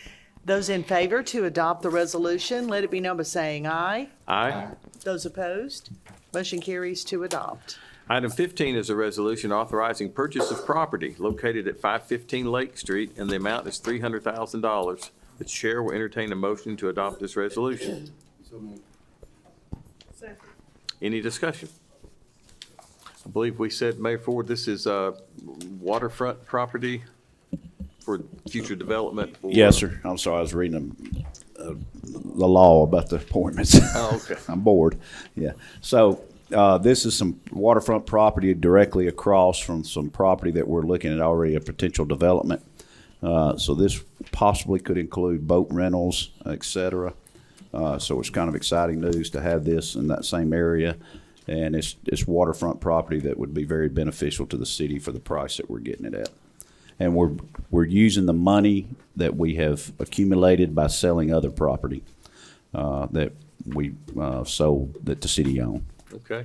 Those in favor to adopt the resolution, let it be known by saying aye. Aye. Those opposed, motion carries to adopt. Item 15 is a resolution authorizing purchase of property located at 515 Lake Street, and the amount is $300,000. The chair will entertain a motion to adopt this resolution. So moved. Any discussion? I believe we said, Mayor Ford, this is waterfront property for future development. Yes, sir. I'm sorry, I was reading the law about the appointments. Oh, okay. I'm bored. Yeah. So this is some waterfront property directly across from some property that we're looking at already, a potential development. So this possibly could include boat rentals, et cetera. So it's kind of exciting news to have this in that same area. And it's waterfront property that would be very beneficial to the city for the price that we're getting it at. And we're using the money that we have accumulated by selling other property that we sold that the city owned. Okay.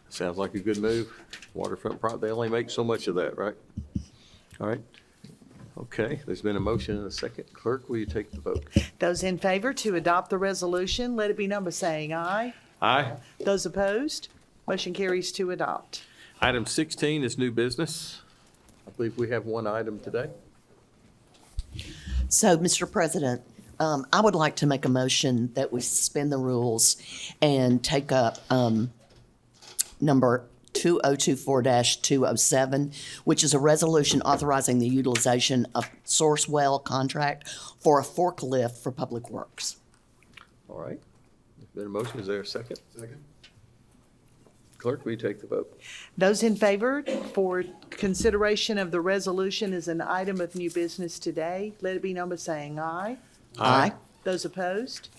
Sounds like a good move. Waterfront property, they only make so much of that, right? All right. Okay, there's been a motion and a second. Clerk, will you take the vote? Those in favor to adopt the resolution, let it be known by saying aye. Aye. Those opposed, motion carries to adopt. Item 16 is new business. I believe we have one item today. So, Mr. President, I would like to make a motion that we suspend the rules and take up number 2024-207, which is a resolution authorizing the utilization of Sourcewell contract for a forklift for Public Works. All right. There's been a motion. Is there a second? Second. Clerk, will you take the vote? Those in favor for consideration of the resolution as an item of new business today, let it be known by saying aye. Aye. Those opposed,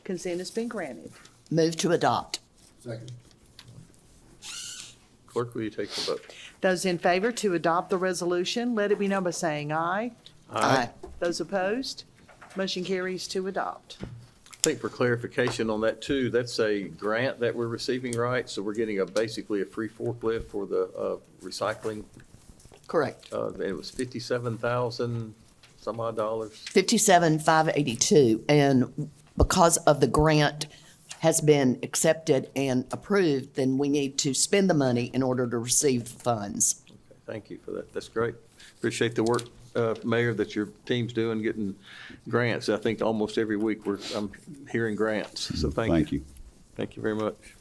consent has been granted. Move to adopt. Second. Clerk, will you take the vote? Those in favor to adopt the resolution, let it be known by saying aye. Aye. Those opposed, motion carries to adopt. I think for clarification on that too, that's a grant that we're receiving, right? So we're getting basically a free forklift for the recycling. Correct. It was 57,000 some odd dollars. $57,582, and because of the grant has been accepted and approved, then we need to spend the money in order to receive funds. Okay, thank you for that. That's great. Appreciate the work, Mayor, that your team's doing, getting grants. I think almost every week I'm hearing grants, so thank you. Thank you very much.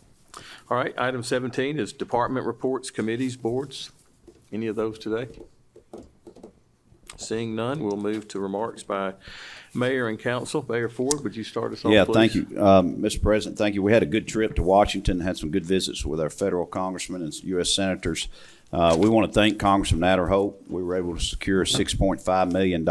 All right, item 17 is department reports, committees, boards. Any of those today? Seeing none, we'll move to remarks by Mayor and Council. Mayor Ford, would you start us off, Yeah, please? thank you, Mr. President. Thank you. We had a good trip to Washington, had some good visits with our federal congressmen and U.S. senators. We want to thank Congressman Nader Hope. We were able to secure $6.5 million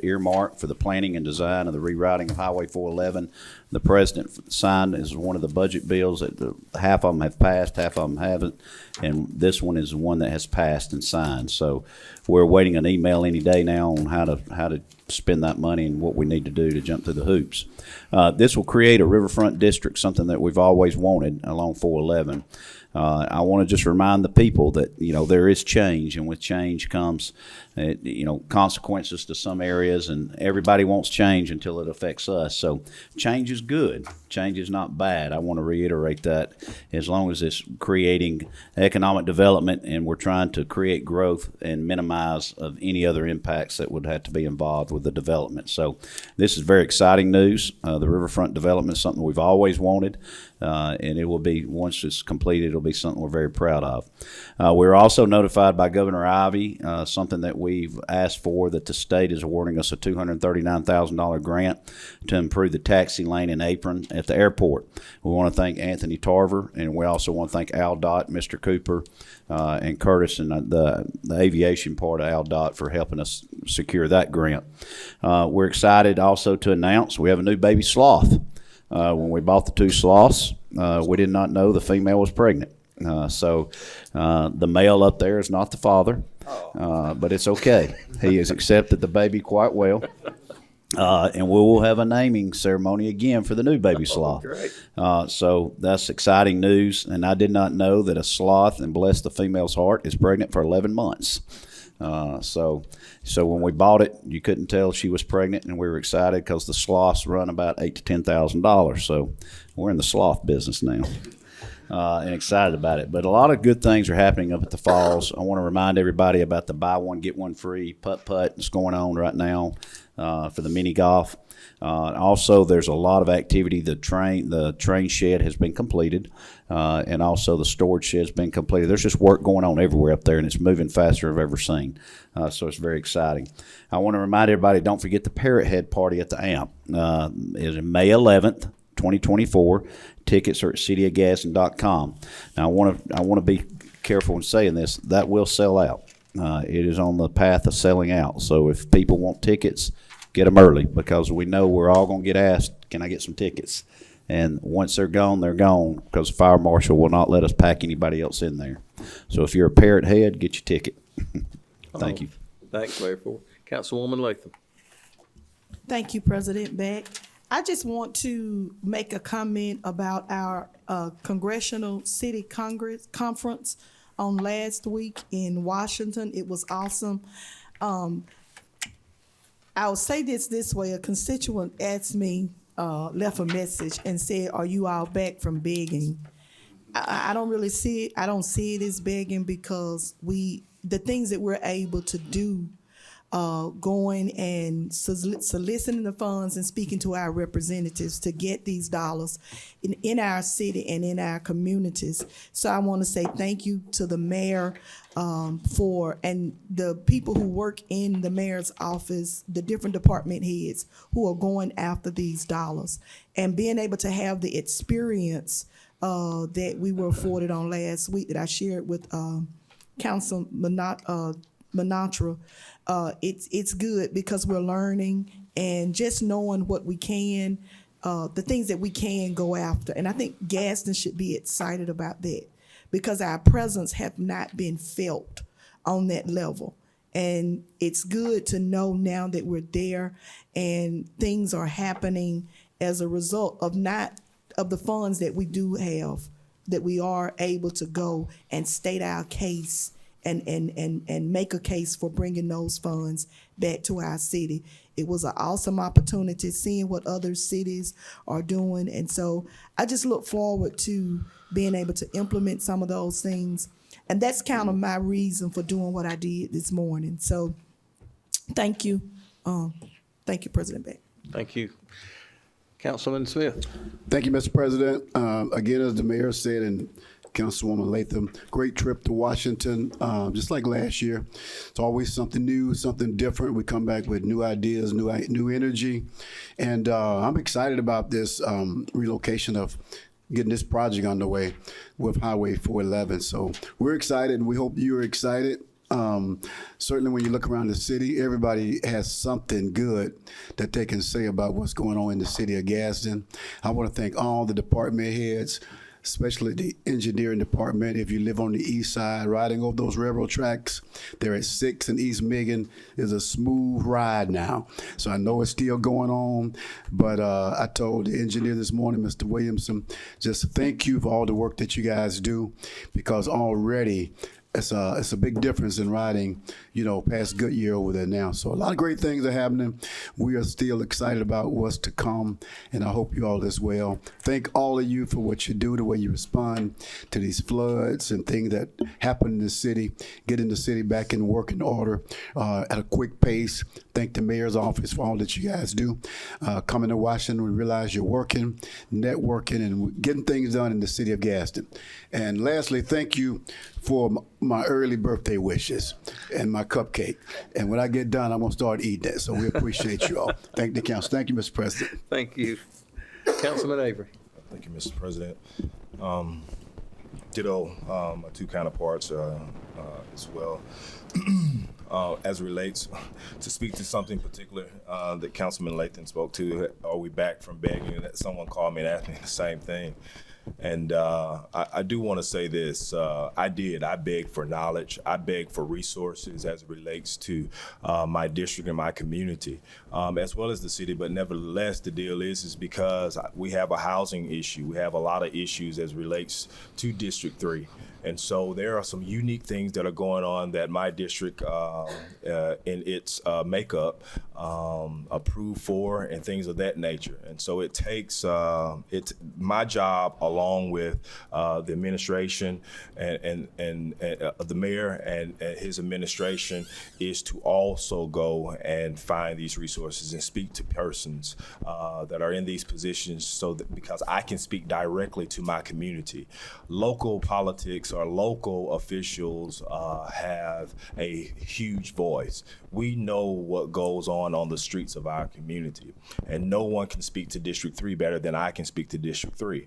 earmarked for the planning and design of the rewriting of Highway 411. The president signed as one of the budget bills that half of them have passed, half of them haven't, and this one is the one that has passed and signed. So we're waiting an email any day now on how to spend that money and what we need to do to jump through the hoops. This will create a riverfront district, something that we've always wanted along 411. I want to just remind the people that, there is change, and with change comes, consequences to some areas, and everybody wants change until it affects us. So change is good. Change is not bad. I want to reiterate that, as long as it's creating economic development and we're trying to create growth and minimize of any other impacts that would have to be involved with the development. So this is very exciting news. The riverfront development is something we've always wanted. And it will be, once it's completed, it'll be something we're very proud of. We're also notified by Governor Ivey, something that we've asked for, that the state is awarding us a $239,000 grant to improve the taxi lane and apron at the airport. We want to thank Anthony Tarver, and we also want to thank AlDOT, Mr. Cooper, and Curtis, and the aviation part of AlDOT for helping us secure that grant. We're excited also to announce we have a new baby sloth. When we bought the 2 sloths, we did not know the female was pregnant. So the male up there is not the father, but it's okay. He has accepted the baby quite well. And we will have a naming ceremony again for the new baby sloth. So that's exciting news. And I did not know that a sloth, and bless the female's heart, is pregnant for 11 months. So when we bought it, you couldn't tell she was pregnant, and we were excited because the sloths run about $8,000 to $10,000. So we're in the sloth business now, and excited about it. But a lot of good things are happening up at the falls. I want to remind everybody about the buy one get one free putt-putt that's going on right now for the mini golf. Also, there's a lot of activity. The train shed has been completed, and also the storage shed has been completed. There's just work going on everywhere up there, and it's moving faster than I've ever seen. So it's very exciting. I want to remind everybody, don't forget the Parrot Head Party at the AMP. Is May 11th, 2024. Tickets are at cityofgadsden.com. Now, I want to be careful in saying this. That will sell out. It is on the path of selling out. So if people want tickets, get them early, because we know we're all going to get asked, can I get some tickets? And once they're gone, because the fire marshal will not let us pack anybody else in there. So if you're a Parrot Head, get your ticket. Thank you. Thanks, Mayor Ford. Councilwoman Latham. Thank you, President Beck. I just want to make a comment about our Congressional City Conference on last week in Washington. It was awesome. I'll say this way. A constituent asked me, left a message and said, are you all back from begging? I don't really see it. I don't see it as begging, because the things that we're able to do, going and soliciting the funds and speaking to our representatives to get these dollars in our city and in our communities. So I want to say thank you to the mayor and the people who work in the mayor's office, the different department heads who are going after these dollars, and being able to have the experience that we were afforded on last week that I shared with Council Manatra. It's good because we're learning and just knowing what we can, the things that we can go after. And I think Gadsden should be excited about that, because our presence have not been felt on that level. And it's good to know now that we're there and things are happening as a result of the funds that we do have, that we are able to go and state our case and make a case for bringing those funds back to our city. It was an awesome opportunity seeing what other cities are doing. And so I just look forward to being able to implement some of those things. And that's kind of my reason for doing what I did this morning. So thank you. Thank you, President Beck. Thank you. Councilman Smith. Thank you, Mr. President. Again, as the mayor said, and Councilwoman Latham, great trip to Washington. Just like last year, it's always something new, something different. We come back with new ideas, new energy. And I'm excited about this relocation of getting this project underway with Highway 411. So we're excited. We hope you're excited. Certainly when you look around the city, everybody has something good that they can say about what's going on in the city of Gadsden. I want to thank all the department heads, especially the engineering department. If you live on the east side, riding over those railroad tracks, they're at 6 and East Michigan is a smooth ride now. So I know it's still going on, but I told the engineer this morning, Mr. Williamson, just thank you for all the work that you guys do, because already it's a big difference in riding, past Goodyear over there now. So a lot of great things are happening. We are still excited about what's to come, and I hope you all as well. Thank all of you for what you do, the way you respond to these floods and things that happen in the city, getting the city back in working order at a quick pace. Thank the mayor's office for all that you guys do. Coming to Washington, we realize you're working, networking, and getting things done in the city of Gadsden. And lastly, thank you for my early birthday wishes and my cupcake. And when I get done, I'm going to start eating that. So we appreciate you all. Thank the council. Thank you, Mr. President. Thank you. Councilman Avery. Thank you, Mr. President. Ditto my two counterparts as well. As it relates to speak to something particular that Councilman Lathan spoke to, are we back from begging? That someone called me and asked me the same thing. And I do want to say this. I begged for knowledge. I begged for resources as it relates to my district and my community, as well as the city. But nevertheless, the deal is because we have a housing issue. We have a lot of issues as it relates to District 3. And so there are some unique things that are going on that my district in its makeup approved for and things of that nature. And so it takes, it's my job along with the administration and the mayor and his administration is to also go and find these resources and speak to persons that are in these positions so that because I can speak directly to my community. Local politics or local officials have a huge voice. We know what goes on the streets of our community, and no one can speak to District 3 better than I can speak to District 3,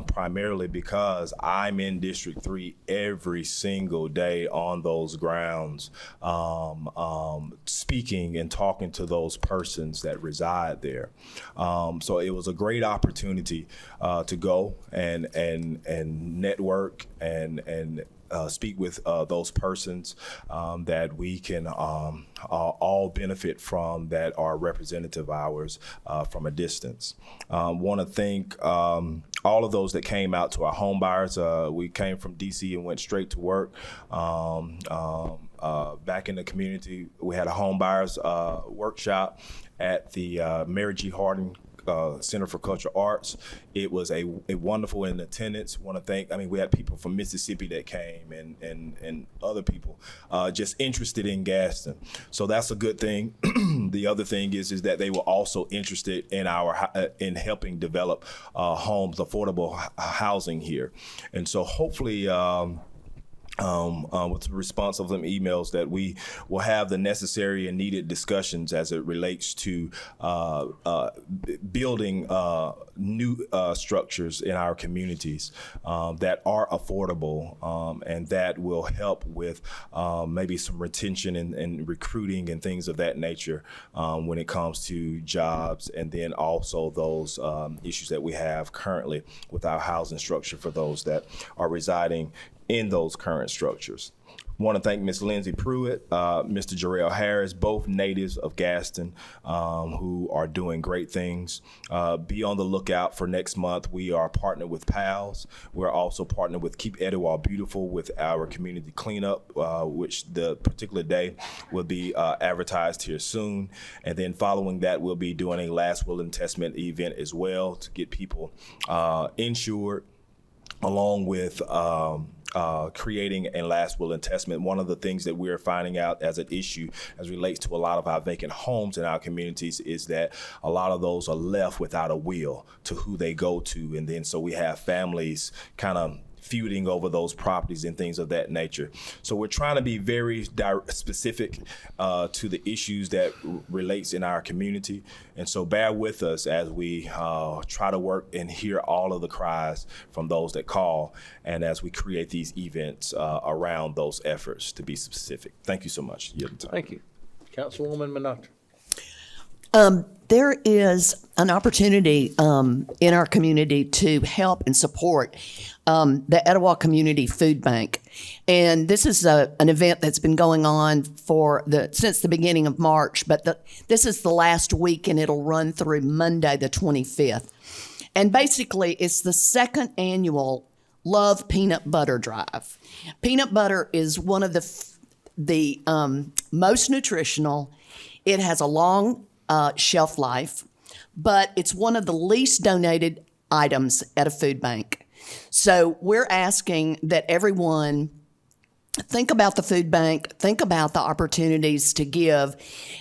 primarily because I'm in District 3 every single day on those grounds, speaking and talking to those persons that reside there. So it was a great opportunity to go and network and speak with those persons that we can all benefit from that are representative of ours from a distance. Want to thank all of those that came out to our home buyers. We came from DC and went straight to work. Back in the community, we had a home buyers workshop at the Mary G. Harding Center for Cultural Arts. It was a wonderful in attendance. Want to thank, we had people from Mississippi that came and other people just interested in Gadsden. So that's a good thing. The other thing is that they were also interested in in helping develop homes, affordable housing here. And so hopefully, with the response of them emails, that we will have the necessary and needed discussions as it relates to building new structures in our communities that are affordable and that will help with maybe some retention and recruiting and things of that nature when it comes to jobs, and then also those issues that we have currently with our housing structure for those that are residing in those current structures. Want to thank Ms. Lindsay Pruitt, Mr. Jarrell Harris, both natives of Gadsden, who are doing great things. Be on the lookout for next month. We are partnered with PALS. We're also partnered with Keep Etowah Beautiful with our community cleanup, which the particular day will be advertised here soon. And then following that, we'll be doing a last will and testament event as well to get people insured, along with creating a last will and testament. One of the things that we're finding out as an issue as relates to a lot of our vacant homes in our communities is that a lot of those are left without a will to who they go to. And then so we have families kind of feuding over those properties and things of that nature. So we're trying to be very specific to the issues that relates in our community. And so bear with us as we try to work and hear all of the cries from those that call, and as we create these events around those efforts to be specific. Thank you so much. Thank you. Councilwoman Minatra. there is an opportunity in our community to help and support the Etowah Community Food Bank. And this is an event that's been going on since the beginning of March, but this is the last week and it'll run through Monday the 25th. And basically, it's the second annual Love Peanut Butter Drive. Peanut butter is one of the most nutritional. It has a long shelf life, but it's one of the least donated items at a food bank. So we're asking that everyone think about the food bank, think about the opportunities to give,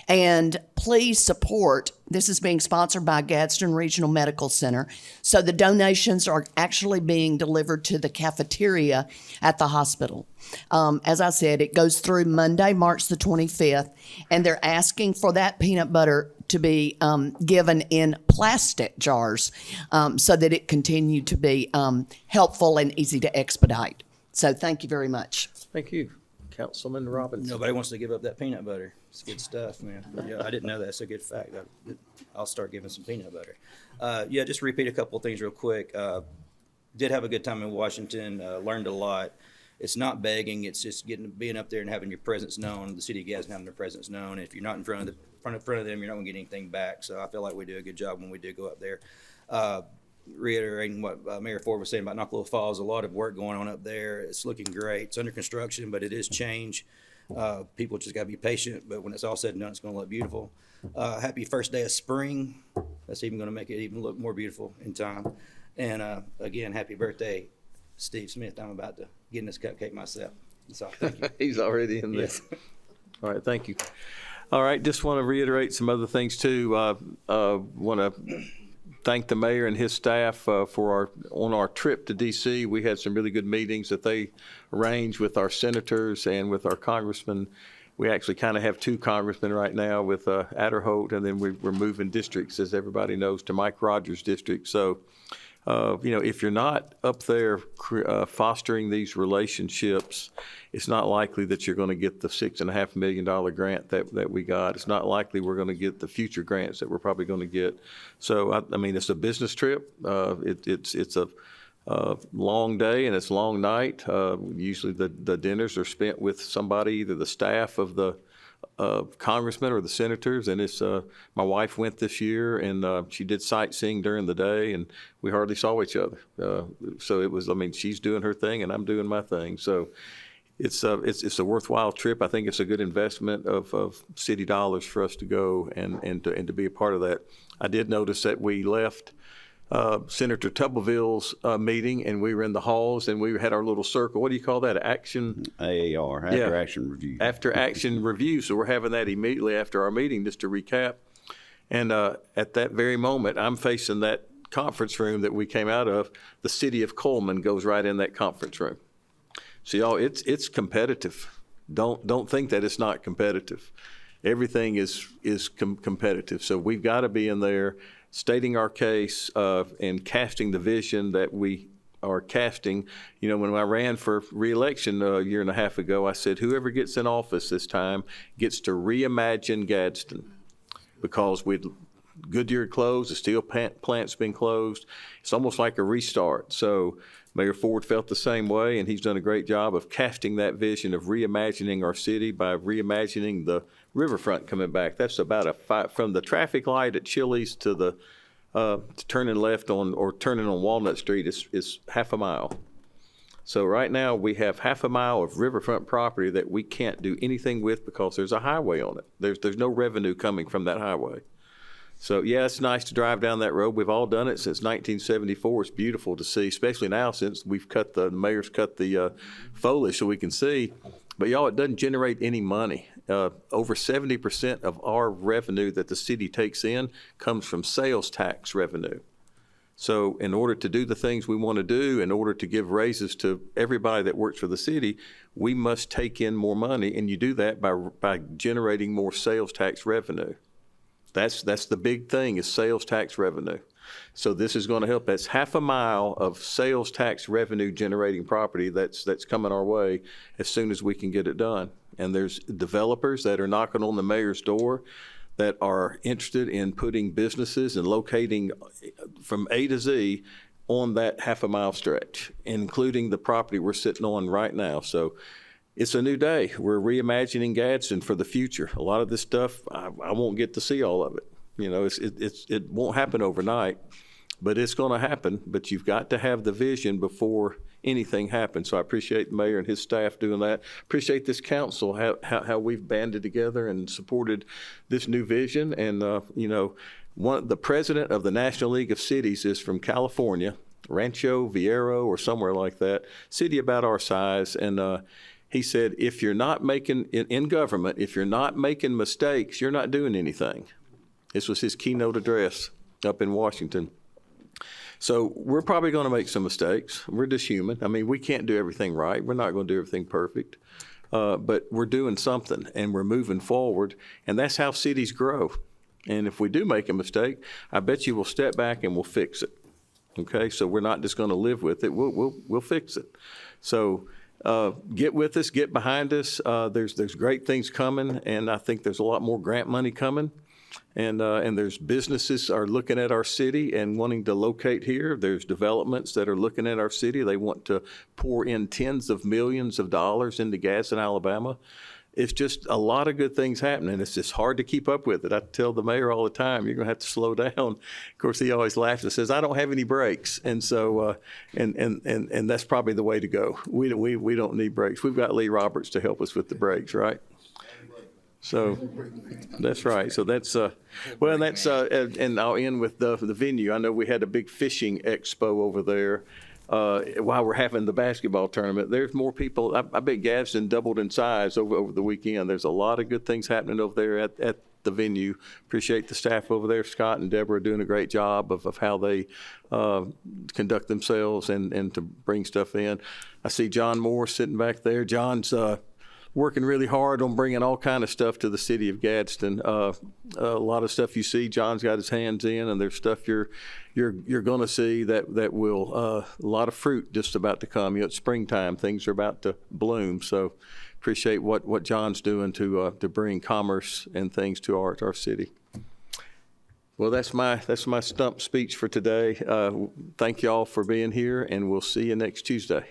and please support. This is being sponsored by Gadsden Regional Medical Center. So the donations are actually being delivered to the cafeteria at the hospital. As I said, it goes through Monday, March the 25th, and they're asking for that peanut butter to be given in plastic jars so that it continue to be helpful and easy to expedite. So thank you very much. Thank you. Councilman Robinson. Nobody wants to give up that peanut butter. It's good stuff, man. Yeah, I didn't know that. It's a good fact. I'll start giving some peanut butter. Yeah, just repeat a couple of things real quick. Did have a good time in Washington. Learned a lot. It's not begging. It's just being up there and having your presence known. The city of Gadsden having their presence known. And if you're not in front of them, you're not going to get anything back. So I feel like we do a good job when we do go up there. Reiterating what Mayor Ford was saying about Knocklow Falls, a lot of work going on up there. It's looking great. It's under construction, but it is change. People just got to be patient, but when it's all said and done, it's going to look beautiful. Happy first day of spring. That's even going to make it even look more beautiful in time. And again, happy birthday, Steve Smith. I'm about to get in this cupcake myself. So thank you. He's already in there. Yes. All right, thank you. All right, just want to reiterate some other things too. Want to thank the mayor and his staff on our trip to DC. We had some really good meetings that they arranged with our senators and with our congressmen. We actually kind of have two congressmen right now with Adderholt, and then we're moving districts, as everybody knows, to Mike Rogers' district. So, if you're not up there fostering these relationships, it's not likely that you're going to get the $6.5 million grant that we got. It's not likely we're going to get the future grants that we're probably going to get. So, I mean, it's a business trip. It's a long day and it's a long night. Usually the dinners are spent with somebody, either the staff of the congressmen or the senators, and it's my wife went this year, and she did sightseeing during the day, and we hardly saw each other. So it was, I mean, she's doing her thing and I'm doing my thing. So it's a worthwhile trip. I think it's a good investment of city dollars for us to go and to be a part of that. I did notice that we left Senator Tubbleville's meeting, and we were in the halls, and we had our little circle. What do you call that? Action? AAR, after action review. After action review. So we're having that immediately after our meeting, just to recap. And at that very moment, I'm facing that conference room that we came out of. The city of Coleman goes right in that conference room. So y'all, it's competitive. Don't think that it's not competitive. Everything is competitive. So we've got to be in there stating our case and casting the vision that we are casting. You know, when I ran for re-election a year and a half ago, I said, whoever gets in office this time gets to reimagine Gadsden, because Goodyear closed, the steel plant's been closed. It's almost like a restart. So Mayor Ford felt the same way, and he's done a great job of casting that vision of reimagining our city by reimagining the riverfront coming back. That's about from the traffic light at Chili's to the turning left or turning on Walnut Street is half a mile. So right now we have half a mile of riverfront property that we can't do anything with because there's a highway on it. There's no revenue coming from that highway. So yeah, it's nice to drive down that road. We've all done it since 1974. It's beautiful to see, especially now since the mayor's cut the foliage so we can see. But y'all, it doesn't generate any money. Over 70% of our revenue that the city takes in comes from sales tax revenue. So in order to do the things we want to do, in order to give raises to everybody that works for the city, we must take in more money, and you do that by generating more sales tax revenue. That's the big thing, is sales tax revenue. So this is going to help. That's half a mile of sales tax revenue generating property that's coming our way as soon as we can get it done. And there's developers that are knocking on the mayor's door that are interested in putting businesses and locating from A to Z on that half-a-mile stretch, including the property we're sitting on right now. So it's a new day. We're reimagining Gadsden for the future. A lot of this stuff, I won't get to see all of it. You know, it won't happen overnight, but it's going to happen. But you've got to have the vision before anything happens. So I appreciate the mayor and his staff doing that. Appreciate this council, how we've banded together and supported this new vision. And, you know, the president of the National League of Cities is from California, Rancho Viejo or somewhere like that, city about our size. And he said, if you're not making, in government, if you're not making mistakes, you're not doing anything. This was his keynote address up in Washington. So we're probably going to make some mistakes. We're just human. I mean, we can't do everything right. We're not going to do everything perfect. But we're doing something, and we're moving forward, and that's how cities grow. And if we do make a mistake, I bet you we'll step back and we'll fix it. Okay, so we're not just going to live with it. We'll fix it. So get with us, get behind us. There's great things coming, and I think there's a lot more grant money coming. And there's businesses are looking at our city and wanting to locate here. There's developments that are looking at our city. They want to pour in tens of millions of dollars into Gadsden, Alabama. It's just a lot of good things happening. It's just hard to keep up with it. I tell the mayor all the time, you're going to have to slow down. Of course, he always laughs and says, I don't have any brakes. And so, and that's probably the way to go. We don't need brakes. We've got Lee Roberts to help us with the brakes, right? So that's right. So that's, well, that's, and I'll end with the venue. I know we had a big fishing expo over there. While we're having the basketball tournament, there's more people. I bet Gadsden doubled in size over the weekend. There's a lot of good things happening over there at the venue. Appreciate the staff over there. Scott and Deborah are doing a great job of how they conduct themselves and to bring stuff in. I see John Moore sitting back there. John's working really hard on bringing all kind of stuff to the city of Gadsden. A lot of stuff you see, John's got his hands in, and there's stuff you're going to see that will a lot of fruit just about to come. You know, it's springtime; things are about to bloom. So, appreciate what John's doing to bring commerce and things to our city. Well, that's my stump speech for today. Thank y'all for being here, and we'll see you next Tuesday.